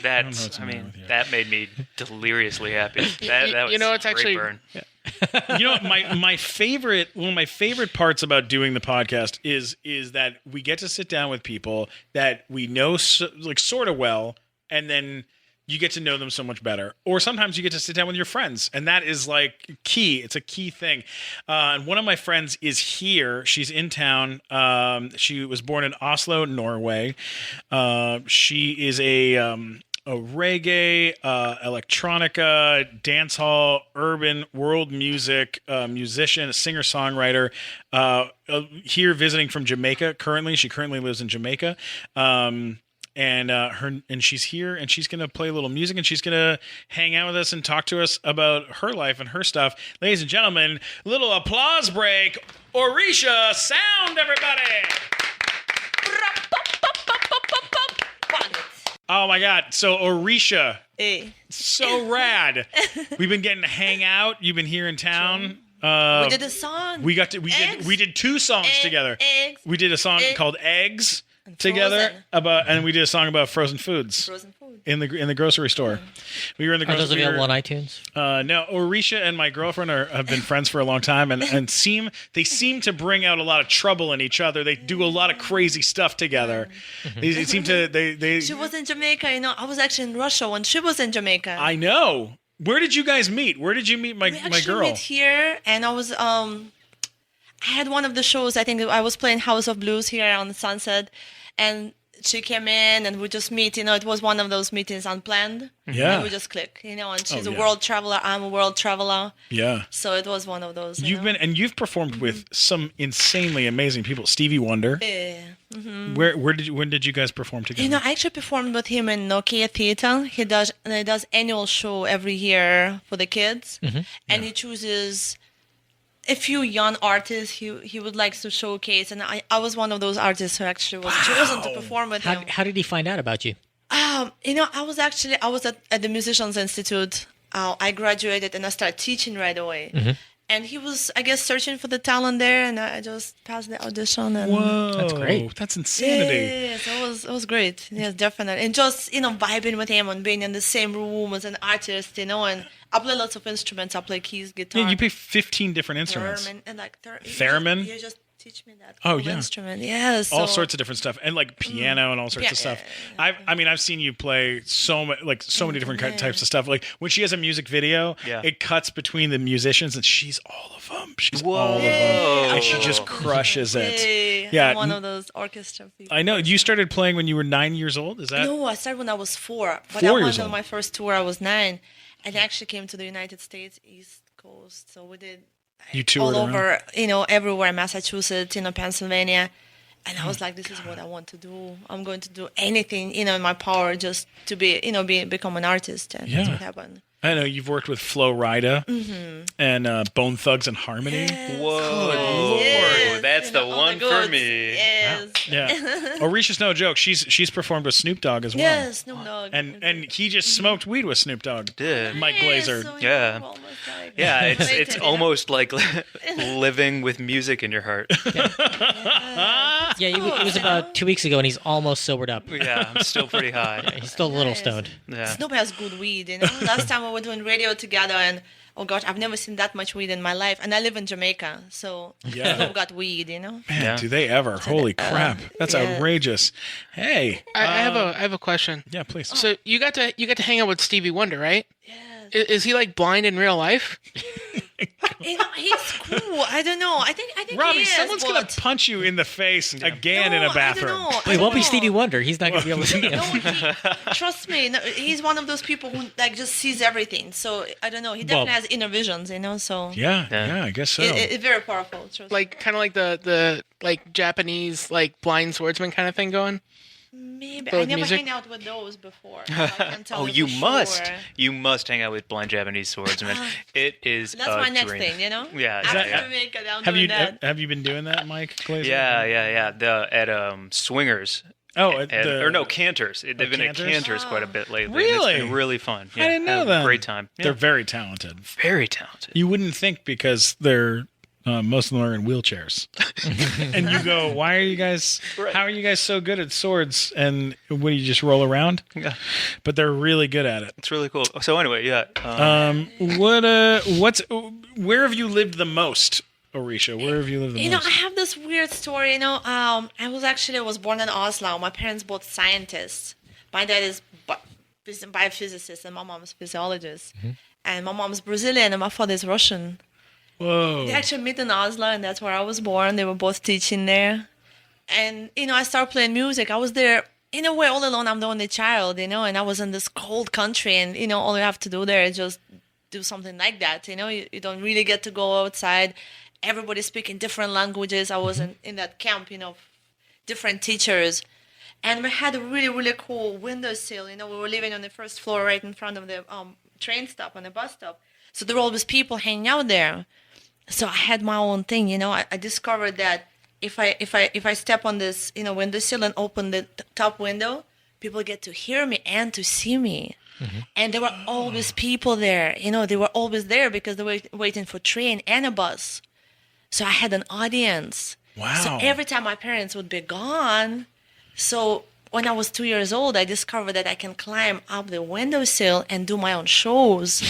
That made me deliriously happy. That was it's a great actually burn. You know, my favorite one of my favorite parts about doing the podcast is that we get to sit down with people that we know sort of well, and then you get to know them so much better. Or sometimes you get to sit down with your friends, and that is like key. It's a key thing. And one of my friends is here. She's in town. She was born in Oslo, Norway. She is a reggae, electronica, dancehall, urban, world music musician, a singer-songwriter. Here visiting from Jamaica currently. She currently lives in Jamaica. And she's here, and she's gonna play a little music, and she's gonna hang out with us and talk to us about her life and her stuff. Ladies and gentlemen, little applause break. Orisha Sound, everybody! Oh my God! So Orisha, so rad. We've been getting to hang out. You've been here in town. We did a song. We did two songs together. Eggs. We did a song called Eggs together and we did a song about frozen foods. In the grocery store. We were in the grocery. Are those available on iTunes? No, Orisha and my girlfriend have been friends for a long time, and seem to bring out a lot of trouble in each other. They do a lot of crazy stuff together. They seem to. She was in Jamaica. I was actually in Russia when she was in Jamaica. I know. Where did you guys meet? Where did you meet my girl? We met here, and I was I had one of the shows. I think I was playing House of Blues here on Sunset, and she came in, and we just meet. It was one of those meetings unplanned. Yeah, and we just click. And she's a world traveler. I'm a world traveler. Yeah. So it was one of those. You've performed with some insanely amazing people. Stevie Wonder. Yeah. Mm-hmm. When did you guys perform together? I actually performed with him in Nokia Theater. He does annual show every year for the kids, and he chooses a few young artists he would like to showcase, and I was one of those artists who actually was chosen to perform with him. How did he find out about you? I was at the Musicians Institute. I graduated and I started teaching right away. And he was, I guess, searching for the talent there, and I just passed the audition. And whoa, that's great! That's insanity. Yes, it was great. Yes, definitely. And just vibing with him and being in the same room as an artist, and I play lots of instruments. I play keys, guitar. Yeah, you play 15 different instruments. Theremin and theremin. You just teach me that. Oh yeah, instrument. Yes, all sorts of different stuff, and like piano and all sorts of stuff. I've seen you play so many different types of stuff. Like when she has a music video, it cuts between the musicians, and she's all of them. She's all of them, and she just crushes it. Yeah, I'm one of those orchestra people. I know. You started playing when you were 9 years old. Is that? No, I started when I was 4. But 4 I years went on old. my first tour. I was 9, and I actually came to the United States East Coast. So we did. You toured all over, everywhere, Massachusetts, Pennsylvania. And I was like, this is what I want to do. I'm going to do anything, in my power just to be, become an artist. And that's what happened. I know you've worked with Flo Rida and Bone Thugs and Harmony. Whoa, Yes. that's the one for me. Yes. Yeah, Orisha's no joke. She's performed with Snoop Dogg as well. Yes, Snoop Dogg. And he just smoked weed with Snoop Dogg. Did. Mike Yes, Glazer. so Yeah. almost like Yeah, it's related, you know? almost like living with music in your heart. Yeah, it was about 2 weeks ago, and he's almost sobered up. Yeah, I'm still pretty high. He's still a little stoned. Yeah. Snoop has good weed, you know. Last time we were doing radio together, and oh gosh, I've never seen that much weed in my life. And I live in Jamaica, so Snoop got weed, you know. Man, Yeah. do they ever? Holy crap. That's yeah. outrageous. Hey. I have a question. Yeah, please. So you got to hang out with Stevie Wonder, right? Yes. Is he like blind in real life? You know, he's cool. I don't know. I think Robbie, he is, someone's going but- to punch you in the face again in No, a bathroom. I don't know. Wait, won't be Stevie Wonder. He's not going to be able to see him. Trust me, no, he's one of those people who like just sees everything. So I don't know. He definitely has inner visions, you know. So Yeah, I guess so. it's very powerful. Trust me. Like kind of like the like Japanese like blind swordsman kind of thing going? Maybe But I with never music? hang out with those before. So I can't tell Oh, you you for must. sure. You must hang out with blind Japanese swordsmen. It is That's a my next dream. thing, you know. Yeah, After yeah. Jamaica, I'm Have doing you that. have you been doing that, Mike Glazer? Yeah. At Swingers. Oh, Or no, Cantors. They've been Cantors? at Cantors quite a bit lately. and Really? It's been really fun. Yeah, I didn't know had a that. Great time. Yeah. They're very talented. Very talented. You wouldn't think because they're most of them are in wheelchairs, and you go, "Why are you guys? How are you guys so good at swords? And what do you just roll around?" Yeah, but they're really good at it. It's really cool. So anyway, yeah. Where have you lived the most, Orisha? Where have you lived the You know, most? I have this weird story. You know, I was born in Oslo. My parents both scientists. My dad is biophysicist and my mom's physiologist. And my mom's Brazilian and my father is Russian. Whoa. They actually met in Oslo, and that's where I was born. They were both teaching there. And, you know, I started playing music. I was there, in a way, all alone. I'm the only child, you know, and I was in this cold country. And, you know, all you have to do there is just do something like that. You know, you don't really get to go outside. Everybody's speaking different languages. I was in that camp, you know, different teachers. And we had a really, really cool windowsill. You know, we were living on the first floor right in front of the train stop and the bus stop. So there were always people hanging out there. So I had my own thing, you know. I discovered that if I step on this, you know, windowsill and open the top window, people get to hear me and to see me. And there were always people there, you know. They were always there because they were waiting for train and a bus. So I had an audience. Wow. So every time my parents would be gone, so when I was 2 years old, I discovered that I can climb up the windowsill and do my own shows.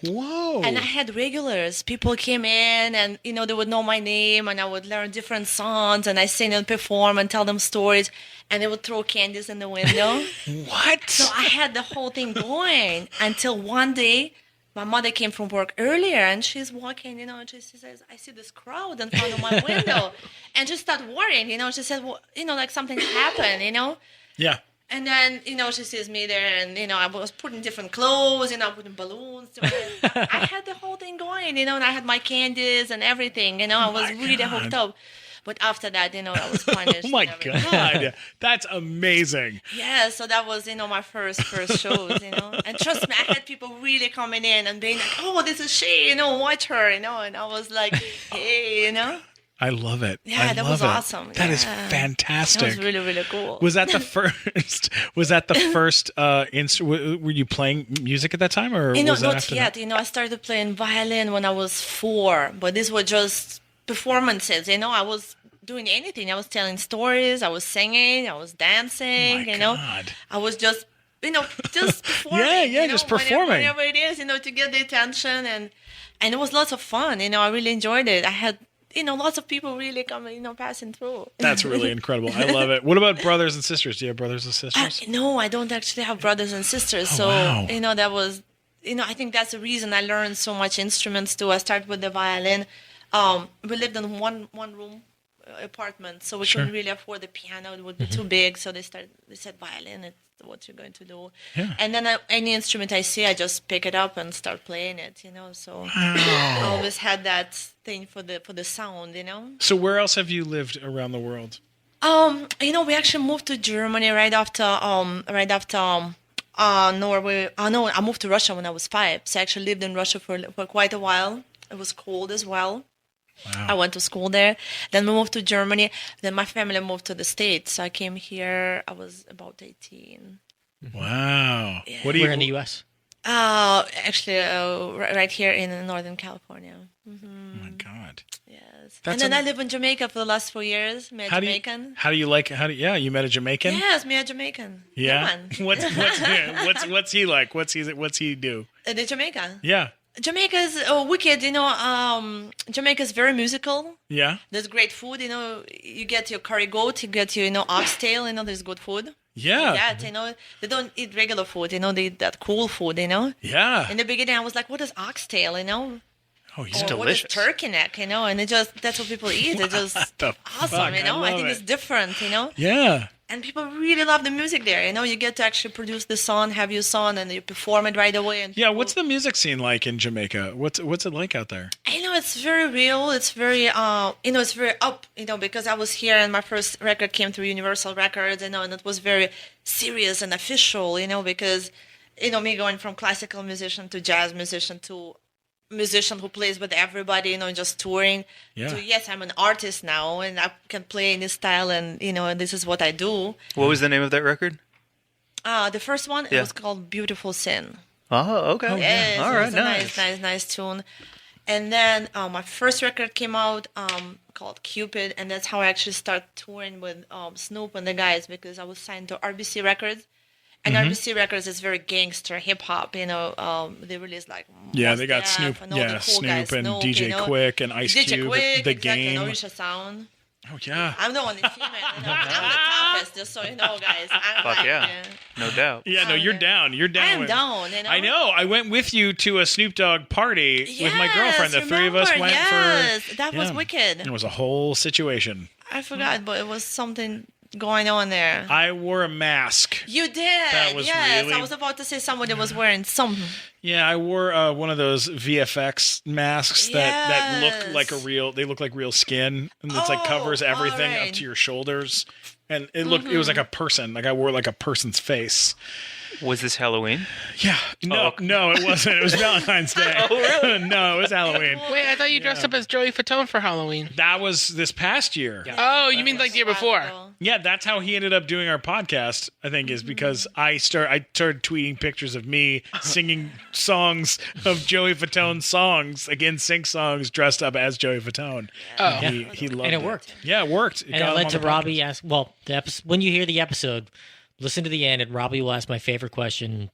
Whoa. And I had regulars. People came in and, you know, they would know my name and I would learn different songs and I sing and perform and tell them stories and they would throw candies in the window. What? So I had the whole thing going until one day my mother came from work earlier and she's walking, you know, and she says, I see this crowd in front of my window. And she started worrying, you know, she said, well, you know, like something's happened, you know. Yeah. And then, you know, she sees me there and, you know, I was putting different clothes, you know, putting balloons. I had the whole thing going, you know, and I had my candies and everything, you know, I was really hooked up. But after that, you know, I was punished. Oh my God. That's amazing. Yeah, so that was, you know, my first shows, you know. And trust me, I had people really coming in and being like, oh, this is she, you know, watch her, you know. And I was like, hey, you know. I love it. Yeah, that was awesome. That is Yeah. fantastic. That was really, really cool. Was that the first? Was that the first? Were you playing music at that time, or You know, was that not after yet. that? You know, I started playing violin when I was 4, but these were just performances. You know, I was doing anything. I was telling stories. I was singing. I was dancing. You know, I was just, you know, just performing. Yeah, you know, just performing. Whatever it is, you know, to get the attention, and it was lots of fun. You know, I really enjoyed it. I had, you know, lots of people really coming, you know, passing through. That's really incredible. I love it. What about brothers and sisters? Do you have brothers and sisters? No, I don't actually have brothers and sisters. Oh, so, wow. you know, that was, you know, I think that's the reason I learned so much instruments too. I started with the violin. We lived in one room apartment, so we couldn't really afford the piano. It would be too big. So they said violin, it's what you're going to do. Yeah. And then any instrument I see, I just pick it up and start playing it, you know. So I always had that thing for the sound, you know. So where else have you lived around the world? You know, we actually moved to Germany right after Norway. Oh no, I moved to Russia when I was 5. So I actually lived in Russia for quite a while. It was cold as well. Wow. I went to school there. Then we moved to Germany. Then my family moved to the States. So I came here. I was about 18. Wow. Yeah. What do you? We're in the U.S. Actually, right here in Northern California. Mm-hmm. Oh my God. Yes. And then I live in Jamaica for the last 4 years. Met a Jamaican. Yeah, you met a Jamaican? Yes, met a Jamaican. Yeah. What's he like? What's he do? The Jamaica. Yeah. Jamaica is wicked, Jamaica is very musical. Yeah. There's great food, you get your curry goat, you get your, oxtail, there's good food. Yeah. They don't eat regular food, they eat that cool food, Yeah. In the beginning, I was like, what is oxtail, Oh, he's delicious. What is turkey neck, and that's what people eat. It's just awesome, I think it's different, Yeah. And people really love the music there, you get to actually produce the song, have your song, and you perform it right away. And yeah, what's the music scene like in Jamaica? What's it like out there? It's very real. It's very, it's very up, because I was here and my first record came through Universal Records, and it was very serious and official, because, me going from classical musician to jazz musician to musician who plays with everybody, just touring. Yeah. So yes, I'm an artist now, and I can play any style, and and this is what I do. What was the name of that record? The first one it was called "Beautiful Sin." Oh, okay. Yes, all right, it was a nice tune. And then my first record came out called Cupid, and that's how I actually started touring with Snoop and the guys, because I was signed to RBC Records. And RBC Records is very gangster hip hop, they release like they got Snoop, and all the cool Snoop guys, and Snoop, DJ Quick and Ice Cube, Quick, the exactly, Game, and Orisha Sound. Oh yeah, I'm the one that's female. I'm the toughest, just so you know, guys. Fuck yeah, no doubt. Yeah, no, you're down. You're down. I am down. I know. I went with you to a Snoop Dogg party with my girlfriend. The three of us went for. That was wicked. It was a whole situation. I forgot, but it was something going on there. I wore a mask. You did. That was really... I was about to say somebody was wearing something. Yeah, I wore one of those VFX masks that look like they look like real skin, and it's like covers everything up to your shoulders, and it looked it was like a person. Like I wore like a person's face. Was this Halloween? Yeah. No, it wasn't. It was Valentine's Day. Oh, really? No, it was Halloween. Wait, I thought you dressed up as Joey Fatone for Halloween. That was this past year. Yeah. Oh, you mean like the year before? Yeah, that's how he ended up doing our podcast, I think, is because I started tweeting pictures of me singing songs of Joey Fatone's songs, again, sing songs dressed up as Joey Fatone. Oh. He loved it. And it worked. Yeah, it worked. And it led to Robbie ask, when you hear the episode, listen to the end, and Robbie will ask my favorite question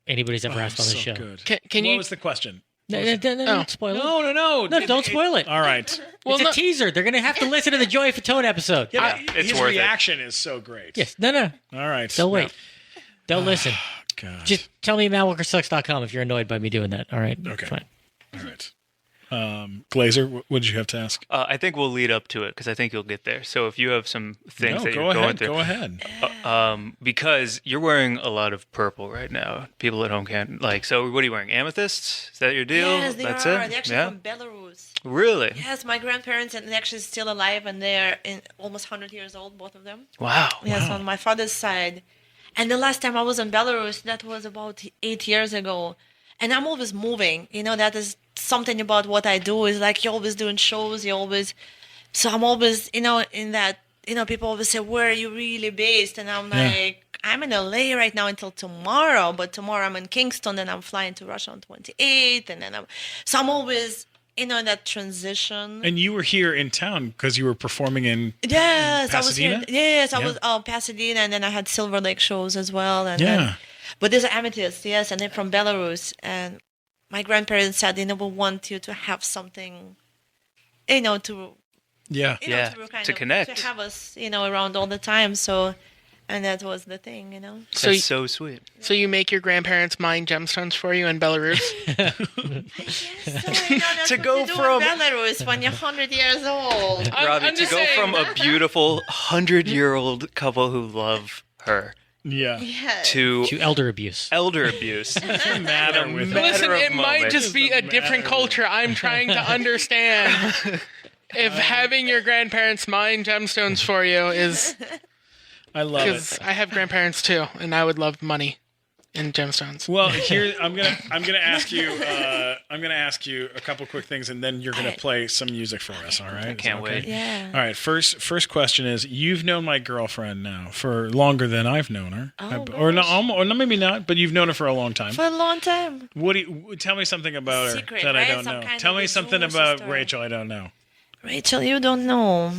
anybody's ever asked on the show. Good. Can you? What was the question? No, don't spoil it. No. No, don't spoil it. All right. It's a teaser. They're going to have to listen to the Joey Fatone episode. Yeah, it's his worth reaction is so great. Yes. No. All right. They'll wait. They'll listen. God. Just tell me MattWalkerSucks.com if you're annoyed by me doing that. All right. Okay. Fine. All right. Glazer, what did you have to ask? I think we'll lead up to it because I think you'll get there. So if you have some things that you're going through, go ahead. Because you're wearing a lot of purple right now. People at home can't So what are you wearing? Amethysts? Is that your deal? Yes, they That's are. it. They're actually from Belarus. Really? Yes, my grandparents are actually still alive, and they're almost 100 years old, both of them. Wow. Yes, on my father's side. And the last time I was in Belarus, that was about 8 years ago. And I'm always moving. That is something about what I do is like you're always doing shows. So I'm always, in that, people always say, where are you really based? And I'm like, I'm in LA right now until tomorrow. But tomorrow I'm in Kingston, and I'm flying to Russia on 28th. And then I'm always, in that transition. And you were here in town because you were performing in Pasadena? I was here. Yes, I was Pasadena, and then I had Silver Lake shows as well. And then, but there's Amethyst, yes, and they're from Belarus. And my grandparents said we want you to have something, to connect, to have us, around all the time. So, and that was the thing, That's so sweet. So you make your grandparents mine gemstones for you in Belarus? To go from Belarus when you're 100 years old. Robbie, to go from a beautiful 100-year-old couple who love her. Yeah. To elder abuse. Listen, it might just be a different culture. I'm trying to understand if having your grandparents mine gemstones for you is. I love it. Because I have grandparents too, and I would love money. in gemstones. Well, here I'm gonna ask you a couple quick things, and then you're gonna play some music for us. All right? I can't wait. Yeah. All right. First question is: you've known my girlfriend now for longer than I've known her, or no, maybe not, but you've known her for a long time. For a long time. What do you tell me something about Secret, her that right? I don't Some know? kind Tell of me a something juicy about story. Rachel I don't know. Rachel, you don't know.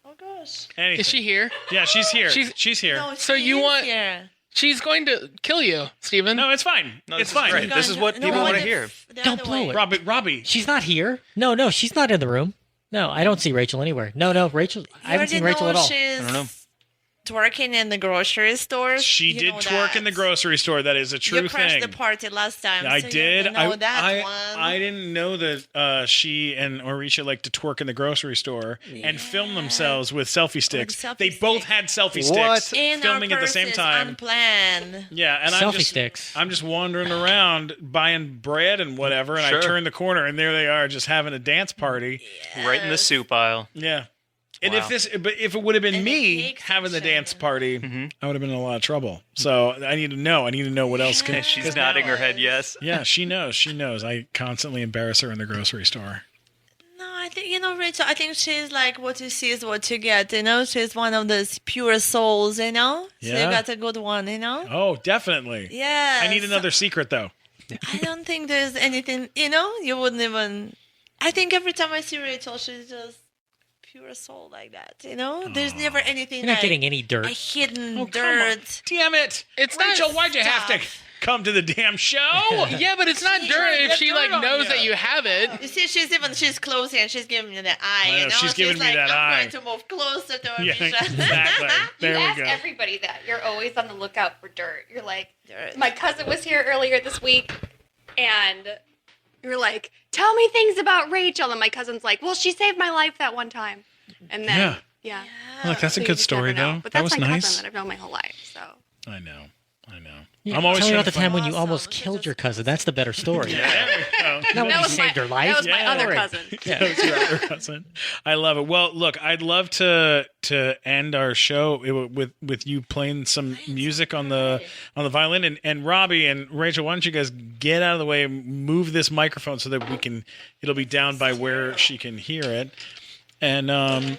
Oh gosh. Anything. Is she here? Yeah, she's here. She's- She's here. No, So she you is want- here. She's going to kill you, Steven. No, it's fine. No, it's this is fine. great. This is what people want to hear. Don't blow it. Robbie. She's not here. No, she's not in the room. No, I don't see Rachel anywhere. No, Rachel. I haven't seen Rachel at all. She's I don't know. twerking in the grocery store. She You did know twerk that. in the grocery store. That is a true You crashed thing. the party last time. I so did. You know that one. I didn't know that she and Orisha like to twerk in the grocery store and film themselves with selfie sticks. selfie They both had selfie sticks In filming our at the same purses, time. Unplanned. Yeah, and Selfie sticks. I'm just wandering around buying bread and whatever, and Sure. I turn the corner and there they are, just having a dance party. Right in the soup aisle. Yeah. And Wow. if it would have been And the me cake having the section. dance party, I would have been in a lot of trouble. So I need to know. I need to know what else can. She's nodding her head yes. Yeah, she knows. She knows. I constantly embarrass her in the grocery store. No, I think, Rachel, I think she's like what you see is what you get, She's one of those pure souls, So Yeah. you got a good one, Oh, definitely. Yeah. I need another secret though. I don't think there's anything, you wouldn't even. I think every time I see Rachel, she's just pure soul like that, There's never anything You're not like getting any dirt. a hidden Oh, come on. dirt. Damn it! It's not Rachel, why'd you have to stuff. come to the damn show? Yeah, but it's not She's dirt trying to if get she dirt on knows you. that you have it. You see, she's close and she's giving me the eye. I know, she's giving me like, that I'm eye. going to move closer to Yeah, Orisha. exactly. There You we ask go. everybody that. You're always on the lookout for dirt. You're like, Dirt. my cousin was here earlier this week, and you're like, tell me things about Rachel. And my cousin's like, well, she saved my life that one time. And then, yeah. Look, that's So a you good just never story know. though. But That that's was my nice. cousin that I've known my whole life. So I know. Yeah, I'm always tell me trying about the to time find- when you almost killed your cousin. That's the better story. Yeah, there we go. Not when that you was saved her life. That was my Yeah. other Right. cousin. That was your other cousin. I love it. Well, look, I'd love to end our show with you playing some music on the violin, and Robbie and Rachel. Why don't you guys get out of the way and move this microphone so that it'll be down by where she can hear it. And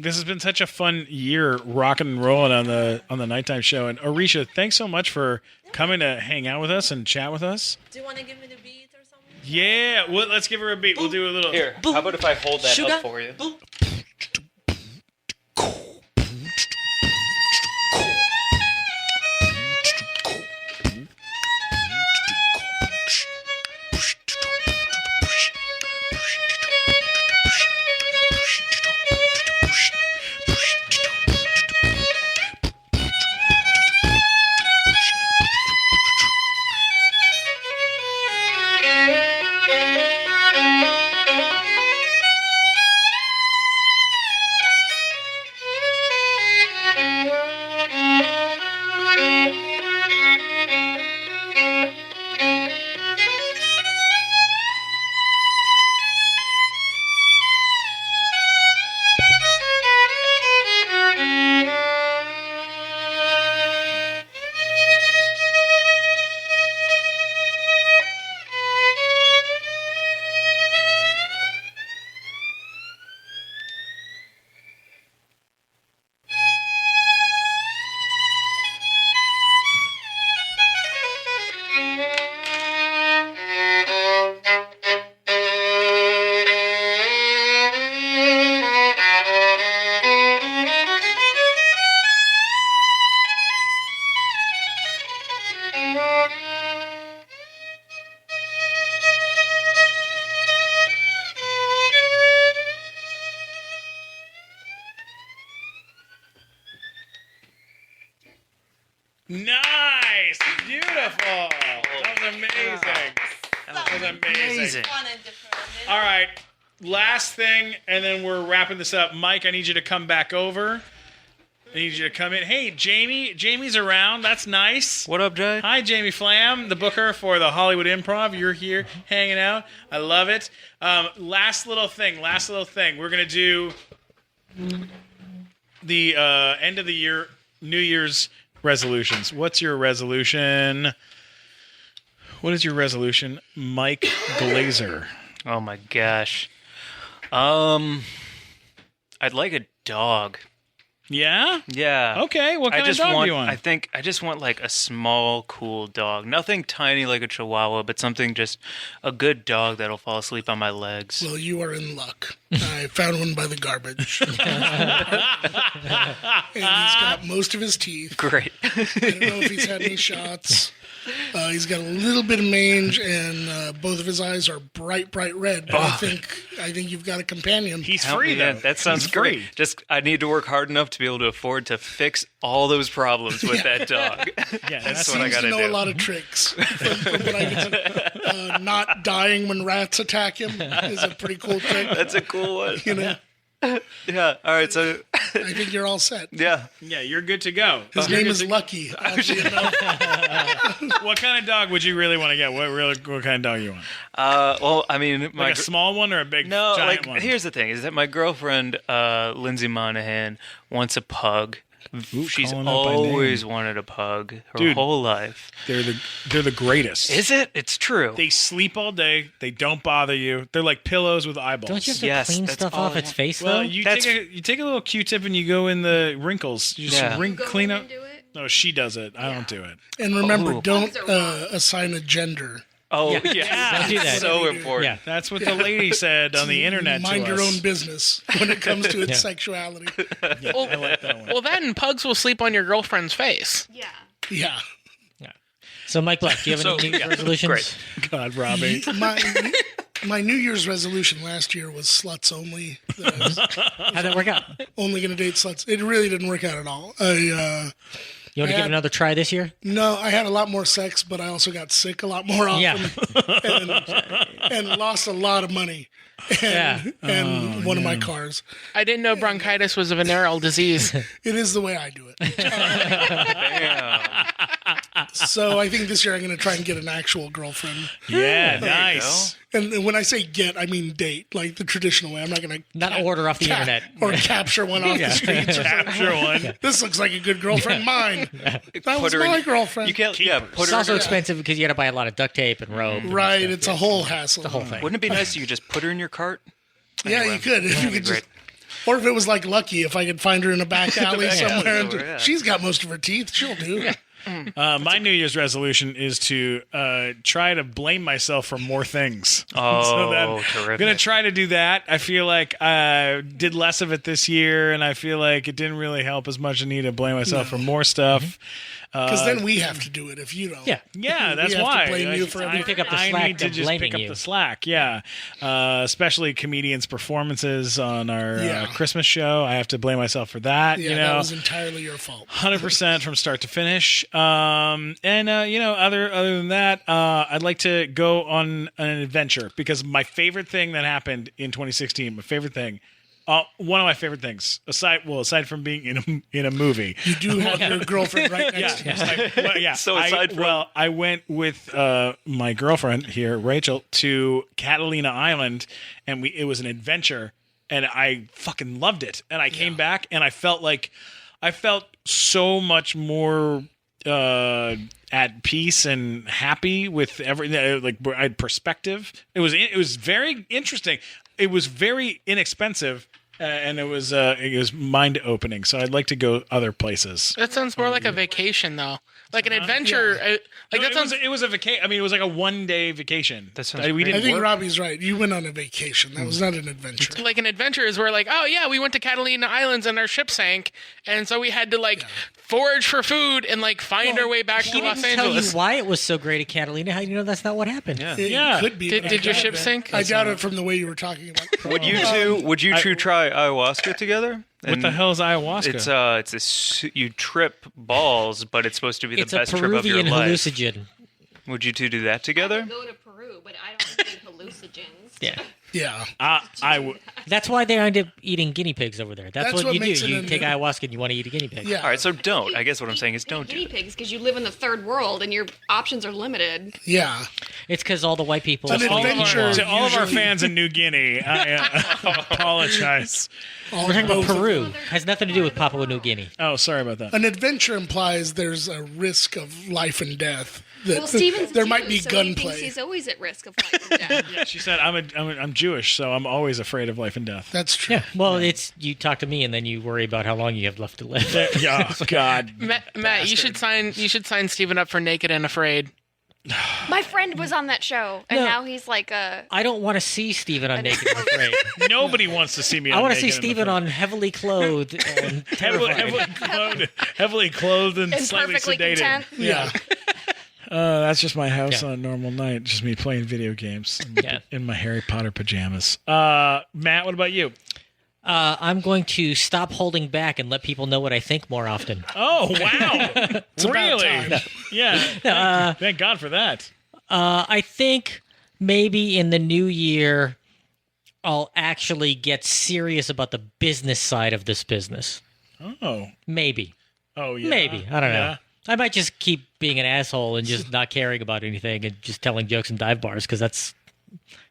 this has been such a fun year, rocking and rolling on the nighttime show. And Orisha, thanks so much for coming to hang out with us and chat with us. Do you want to give me the beat or something? Yeah, let's give her a beat. We'll do a little. Here, how about if I hold that Sugar. up for you? Nice, beautiful. That was amazing. That was amazing. Fun and different. All right, last thing, and then we're wrapping this up. Mike, I need you to come back over. I need you to come in. Hey, Jamie. Jamie's around. That's nice. What up, Jay? Hi, Jamie Flam, the booker for the Hollywood Improv. You're here hanging out. I love it. Last little thing. We're going to do the end of the year, New Year's resolutions. What's your resolution? What is your resolution, Mike Glazer? Oh my gosh. I'd like a dog. Yeah? Yeah. Okay, what kind of dog do you want? I think I just want like a small, cool dog. Nothing tiny like a chihuahua, but something just a good dog that'll fall asleep on my legs. Well, you are in luck. I found one by the garbage. And he's got most of his teeth. Great. I don't know if he's had any shots. He's got a little bit of mange, and both of his eyes are bright, bright red. But I think you've got a companion. He's free, though. That sounds great. Just I need to work hard enough to be able to afford to fix all those problems with that dog. Yeah, that's what I got to do. Know a lot of tricks. From what I can see. Not dying when rats attack him is a pretty cool trick. That's a cool one. You know. Yeah. All right. So I think you're all set. Yeah. Yeah, you're good to go. His name is Lucky. What kind of dog would you really want to get? What kind of dog you want? Well, I mean, Like a small one or a big giant one? Here's the thing: is that my girlfriend, Lindsay Monahan, wants a pug. She's always wanted a pug her whole life. They're the greatest. Is it? It's true. They sleep all day. They don't bother you. They're like pillows with eyeballs. Don't you have to clean stuff off its face, well, though? you take a little Q-tip and you go in the wrinkles. You just clean up. No, she does it. I don't do it. And remember, don't assign a gender. Oh, yeah. Don't do that. So important. Yeah, that's what the lady said on the internet. Mind to your us. own business when it comes to its sexuality. Yeah, I like that one. Well, that and pugs will sleep on your girlfriend's face. Yeah. Yeah. So, Mike Black, do you have any New Year's resolutions? Great. God, Robbie. My New Year's resolution last year was sluts only. How'd that work out? Only going to date sluts. It really didn't work out at all. You want to give it another try this year? No, I had a lot more sex, but I also got sick a lot more often. Yeah. and lost a lot of money. And one of my cars. I didn't know bronchitis was a venereal disease. It is the way I do it. So I think this year I'm going to try and get an actual girlfriend. Yeah, nice. And when I say get, I mean date, like the traditional way. I'm not going to... Not order off the internet. Or capture one off the streets. Capture one. This looks like a good girlfriend. Mine. That was my girlfriend. You can't. It's also expensive because you got to buy a lot of duct tape and rope. Right. It's a whole hassle. The whole thing. Wouldn't it be nice if you could just put her in your cart? Yeah, Anyway, you could. If you that'd be could just... great. Or if it was like Lucky, if I could find her in a back alley somewhere. And yeah. she's got most of her teeth. She'll do. My New Year's resolution is to try to blame myself for more things. Oh, terrific. I'm going to try to do that. I feel like I did less of it this year, and I feel like it didn't really help as much. I need to blame myself for more stuff. Because then we have to do it if you don't. Yeah, that's we have why. to blame you for everything. pick up the I slack need to of just blaming pick up you. the slack. Yeah, especially comedians' performances on our Christmas show. I have to blame myself for that. Yeah, you know, that was entirely your fault. 100% from start to finish. Other than that, I'd like to go on an adventure because my favorite thing that happened in 2016, one of my favorite things, aside from being in a movie, you do have your girlfriend right next to you. So aside from I went with my girlfriend here, Rachel, to Catalina Island, and it was an adventure, and I fucking loved it. And I came back, and I felt so much more at peace and happy with everything. Like I had perspective. It was very interesting. It was very inexpensive. And it was mind opening, so I'd like to go other places. That sounds more like a vacation, though. Like an adventure. It was a vacation. I mean, it was like a 1-day vacation. That sounds I think Robbie's right. You went on a vacation. That was not an adventure. Like an adventure is where, like, oh yeah, we went to Catalina Islands and our ship sank, and so we had to forage for food and find our way back to Los Tell you Angeles. why it was so great at Catalina. How do you know that's not what happened? It could be. Did your ship sink? I doubt it from the way you were talking about it. Would you two try ayahuasca together? What the hell is ayahuasca? You trip balls, but it's supposed to be the best trip of your Peruvian life. hallucinogen. Would you two do that together? Go to Peru, but I don't think hallucinogens. Yeah. Yeah. That's why they end up eating guinea pigs over there. That's what you do. makes it You take ayahuasca and you want to eat a guinea pig. Yeah. All right, so don't. I guess what I'm saying is don't do Guinea it. pigs, because you live in the third world and your options are limited. Yeah. It's because all the white people. An adventure. To all of our usually- fans in New Guinea, I apologize. We're talking about Peru. Has nothing to do with Papua New Guinea. Oh, sorry about that. An adventure implies there's a risk of life and death. That Well, Steven's there Jew, might be so he thinks gunplay. he's always at risk of life and death. Yeah, she said I'm Jewish, so I'm always afraid of life and death. That's true. Yeah. Well, it's you talk to me and then you worry about how long you have left to live. Yeah, God. Matt, you should sign Steven up for Naked and Afraid. My friend was on that show, and No. now he's like a. I don't want to see Steven on Naked and Afraid. Nobody wants to see me. I want to see Steven on heavily clothed and terrified. heavily clothed and And slightly perfectly sedated. content. Yeah. That's just my house Yeah. on a normal night. Just me playing video games Yeah. in my Harry Potter pajamas. Matt, what about you? I'm going to stop holding back and let people know what I think more often. Oh, wow. about Really? time. Yeah. Thank God for that. I think maybe in the new year, I'll actually get serious about the business side of this business. Oh. Maybe. Oh, yeah. Maybe. I don't know. Yeah. I might just keep being an asshole and just not caring about anything and just telling jokes in dive bars because that's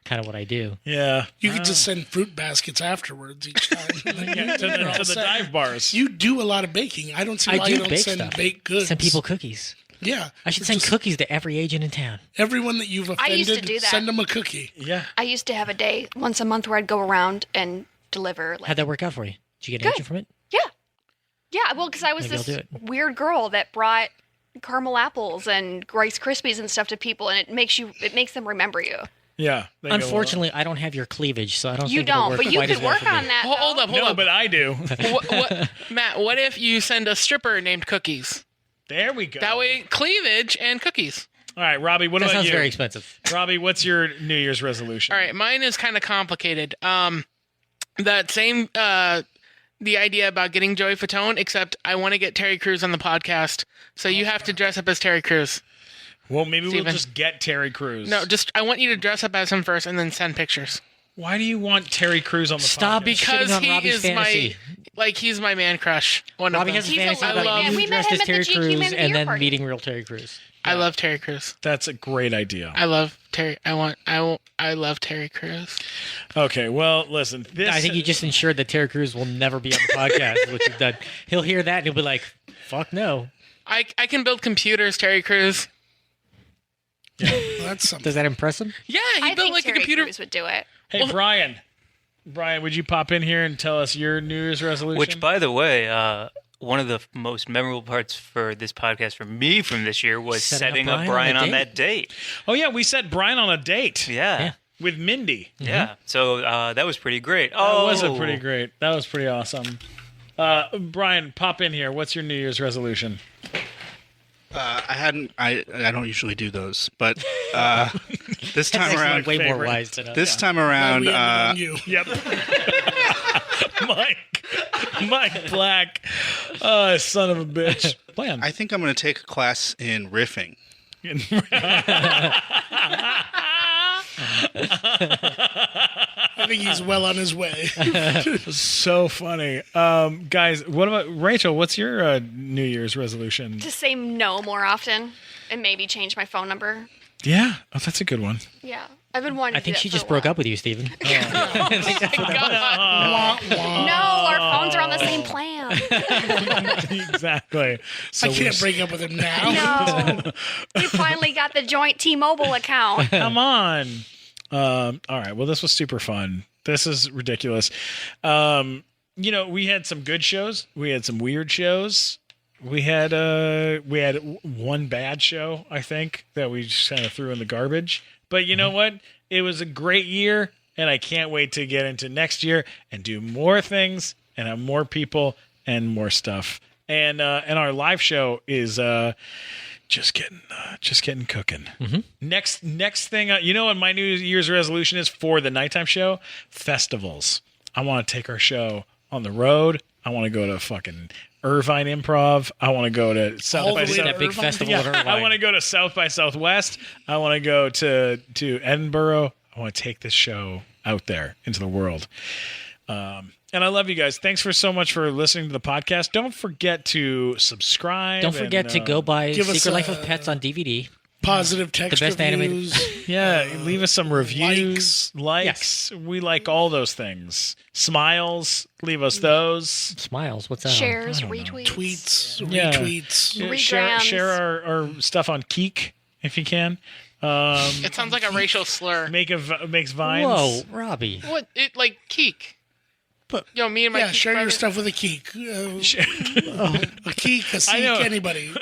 kind of what I do. Yeah. You could just send fruit baskets afterwards each time. Yeah, to the dive bars. You do a lot of baking. I don't see I why do you don't bake send stuff. baked goods. Send people cookies. Yeah. I should Or send just cookies to every agent in town. everyone that you've I used to offended. do that. Send them a cookie. Yeah. I used to have a day once a month where I'd go around and deliver. Like, How'd that work out for you? Did you get an Good. agent from it? yeah, well, because I was Maybe I'll this do it. weird girl that brought caramel apples and Rice Krispies and stuff to people, and it makes them remember you. Yeah. They go, Unfortunately, I don't have your cleavage, so I don't You think it'll don't, work but you quite as could well work for me. on that. Hold up, hold no, up. but I do. Matt, what if you send a stripper named Cookies? There we go. That way, cleavage and cookies. All right, Robbie, what That about sounds you? very expensive. Robbie, what's your New Year's resolution? All right, mine is kind of complicated. That same the idea about getting Joey Fatone, except I want to get Terry Crews on the podcast, so you have to dress up as Terry Crews. Well, maybe we'll Steven. just get Terry Crews. No, just I want you to dress up as him first, and then send pictures. Why do you want Terry Crews on the Stop podcast? Because shitting on he Robbie's is fantasy. he's my man crush. One Robbie of has them. a fantasy a about lovely man. you We met dressed him as at the Terry GQ Crews Man of the and Year then party. meeting real Terry Crews. I love Terry Crews. That's a great idea. I love Terry. I love Terry Crews. Okay, well, listen. This I think you just ensured that Terry Crews will never be on the podcast, which is that he'll hear that and he'll be like, "Fuck no." I can build computers, Terry Crews. Well, that's something. Does that impress him? Yeah, he I built think like Terry a computer. Crews would do it. Hey, Brian. Brian, would you pop in here and tell us your New Year's resolution? Which, by the way, one of the most memorable parts for this podcast for me from this year was setting up Brian on that date. Oh, yeah, we set Brian on a date. Yeah. With Mindy. Yeah. So that was pretty great. That was pretty great. That was pretty awesome. Brian, pop in here. What's your New Year's resolution? I don't usually do those, but this time That's around, way more wise than us. this time around, Yep. Mike Black. Son of a bitch. Plan. I think I'm going to take a class in riffing. I think he's well on his way. So funny. Guys, what about Rachel? What's your New Year's resolution? To say no more often and maybe change my phone number. Yeah. Oh, that's a good one. Yeah. I've been wanting to I think do that she for just a broke up with you, Steven. No, our phones are on the same plan. Exactly. So I can't break up with him now. No. We finally got the joint T-Mobile account. Come on. All right. Well, this was super fun. This is ridiculous. We had some good shows. We had some weird shows. We had one bad show, I think, that we just kind of threw in the garbage. But you know what? It was a great year, and I can't wait to get into next year and do more things and have more people and more stuff. And our live show is just getting cooking. Mm-hmm. Next thing, you know what my New Year's resolution is for the nighttime show? Festivals. I want to take our show on the road. I want to go to fucking Irvine Improv. I want to go to South by South. That big festival Yeah, at Irvine. I want to go to South by Southwest. I want to go to Edinburgh. I I want to take this show out there into the world. And I love you guys. Thanks so much for listening to the podcast. Don't forget to subscribe. Don't forget to go buy give us Secret Life of Pets on DVD. Positive text The best reviews. animated. Yeah, leave us some reviews, likes. We like all those things. Smiles, leave us those. Smiles, what's that? Shares, retweets. Tweets, Yeah. retweets. Yeah, share Regrams. our stuff on Keek if you can. It sounds like a racial slur. Makes vines. Whoa, Robbie. What? It like keek. Me and my Yeah, Keek share your brother- stuff with a keek. A keek, a I seek, know. anybody.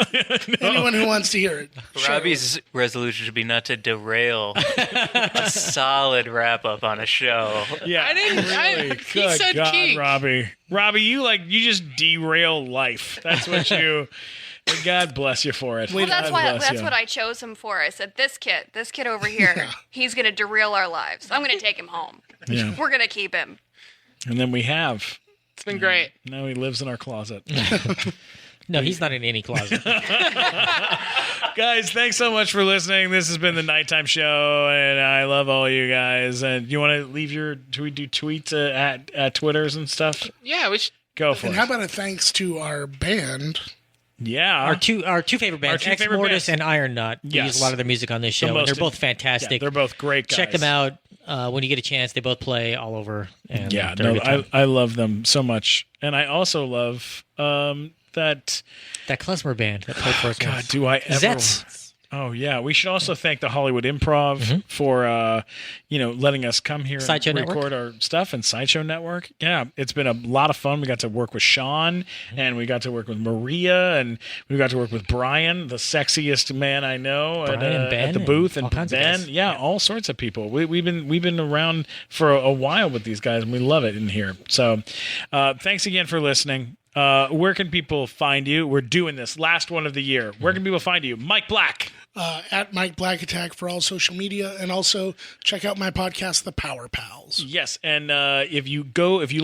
Anyone who wants to hear it. Robbie's resolution should be not to derail a solid wrap up on a show. Yeah, I didn't. really. He Good said God, keek. Robbie, you just derail life. That's what you. God bless you for it. Well, that's God why. bless That's you. what I chose him for. I said, this kid over here, he's gonna derail our lives. I'm gonna take him home. Yeah. We're gonna keep him. And then we have. It's been great. Now he lives in our closet. No, he's not in any closet. Guys, thanks so much for listening. This has been the Nighttime Show, and I love all you guys. And you want to leave do we do tweets at Twitters and stuff? Yeah, we should Go for And it. how about a thanks to our band? Yeah. Our two favorite bands, two Ex favorite Mortis bands. and Iron Nut. We Yes. use a lot of their music on this The show, and most they're both yeah, fantastic. they're both great guys. Check them out when you get a chance. They both play all over. And Yeah, they're a no, good time. I love them so much. And I also love that klezmer band that played for us. God, once. do I ever? Zets. Oh yeah, we should also thank the Hollywood Improv for letting us come here Sideshow and Network. record our stuff, and Sideshow Network. Yeah, it's been a lot of fun. We got to work with Sean, and we got to work with Maria, and we got to work with Brian, the sexiest man I know, Brian and Ben at the booth, and all and kinds of Ben. guys. Yeah, all sorts of people. We've been around for a while with these guys, and we love it in here. So, thanks again for listening. Where can people find you? We're doing this last one of the year. Where can people find you? Mike Black. At Mike Black Attack for all social media, and also check out my podcast, The Power Pals. Yes, and if you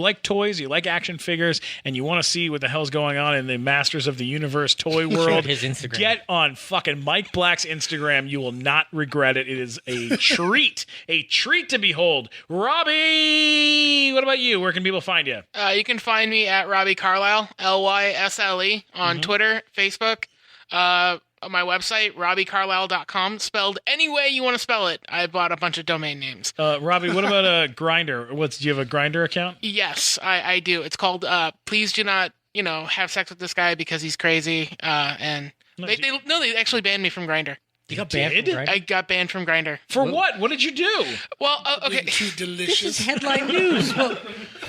like toys, you like action figures, and you want to see what the hell's going on in the Masters of the Universe toy world, His Instagram. get on fucking Mike Black's Instagram. You will not regret it. It is a treat, a treat to behold. Robbie, what about you? Where can people find you? You can find me at Robbie Carlisle, Lysle, on Twitter, Facebook. On my website, robbiecarlisle.com, spelled any way you want to spell it. I bought a bunch of domain names. Robbie, what about a Grinder? Do you have a Grinder account? Yes, I do. It's called Please Do Not, have sex with this guy because he's crazy. And they actually banned me from Grindr. You got banned from Grindr? I got banned from Grindr. For what? What did you do? Well, okay. Too delicious. This is headline news. Well,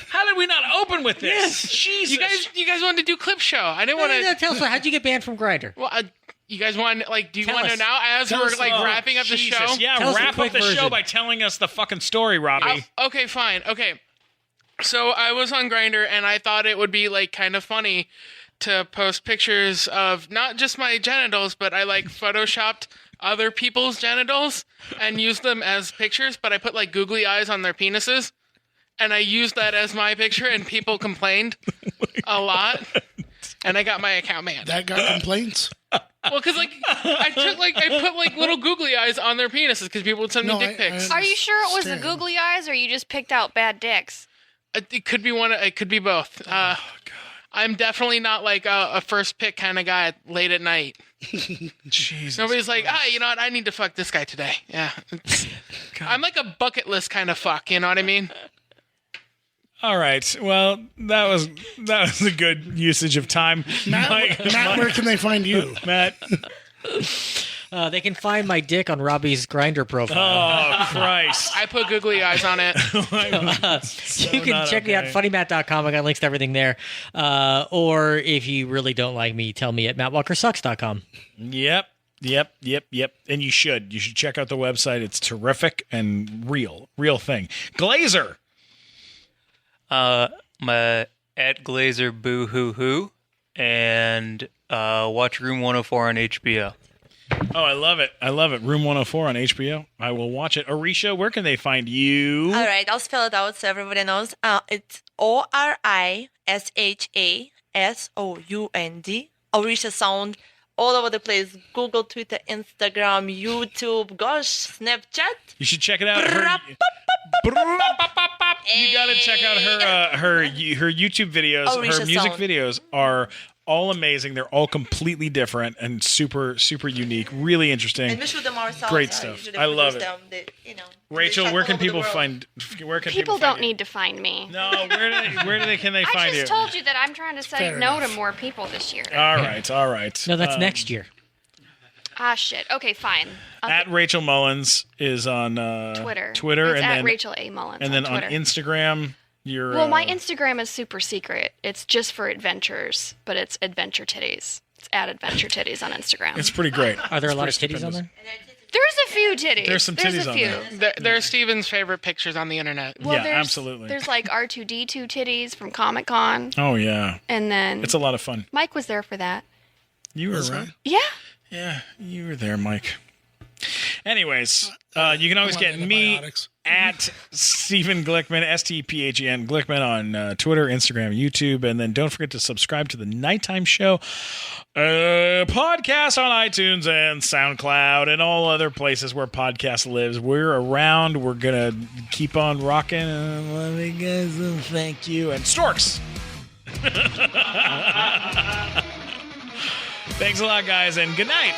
how did we not open with this? Jesus. You guys wanted to do clip show. I didn't want to. Tell us, how'd you get banned from Grindr? Well, you guys want do you Tell want to us. know as Tell we're us. wrapping up the Jesus. show? Yeah, Tell us wrap the up the quick show version. by telling us the fucking story, Robbie. Okay, fine. Okay. So I was on Grindr and I thought it would be kind of funny to post pictures of not just my genitals, but I photoshopped other people's genitals and used them as pictures, but I put googly eyes on their penises. And I used that as my picture and people complained a lot. And I got my account banned. That got complaints? Well, because I put little googly eyes on their penises because people would send me dick pics. Are you sure it was the googly eyes, or you just picked out bad dicks? It could be one. It could be both. I'm definitely not a first pick kind of guy late at night. Jesus. Nobody's like, you know what? I need to fuck this guy today. Yeah, I'm like a bucket list kind of fuck. You know what I mean? All right. Well, that was a good usage of time. Matt, where can they find you? Matt. They can find my dick on Robbie's Grindr profile. Oh, Christ. I put googly eyes on it. You can check me out at funnymatt.com. I got links to everything there. Or if you really don't like me, tell me at mattwalkersucks.com. Yep. And you should check out the website. It's terrific and real thing. Glazer. My at Glazer Boo Hoo Hoo, and watch Room 104 on HBO. Oh, I love it. Room 104 on HBO. I will watch it. Orisha, where can they find you? All right, I'll spell it out so everybody knows. It's Orishasound. Orisha Sound all over the place. Google, Twitter, Instagram, YouTube, gosh, Snapchat. You should check it out. You got to check out her YouTube videos. Orisha Her music Sound. videos are all amazing. They're all completely different and super, super unique. Really interesting. And we shoot them ourselves. Great stuff. I love it. Them. They, Rachel, where can people find? Where can People find don't you? need to find me. No, can they I find you? just told you that I'm trying to say Fair no enough. to more people this year. All right. No, that's next year. Ah, shit. Okay, fine. At Rachel Mullins is on Twitter. Twitter, It's and at then Rachel A. Mullins and then on Twitter. Instagram, you're Well, my Instagram is super secret. It's just for adventures, but it's Adventure Titties. It's at Adventure Titties on Instagram. It's pretty great. Are there a lot of It's pretty titties on there? There's a few titties. There's some titties a on few. there. They're Steven's favorite pictures on the internet. Well, Yeah, there's, absolutely. There's like R2D2 titties from Comic Con. Oh yeah, And then it's a lot of fun. Mike was there for that. You were right. Yeah. Yeah, you were there, Mike. Anyways, you can always get me at Stephen Glickman, STPHEN Glickman on Twitter, Instagram, YouTube, and then don't forget to subscribe to the Nighttime Show podcast on iTunes and SoundCloud and all other places where podcast lives. We're around. We're gonna keep on rocking. And love you guys. And thank you. And Storks. Thanks a lot, guys, and good night.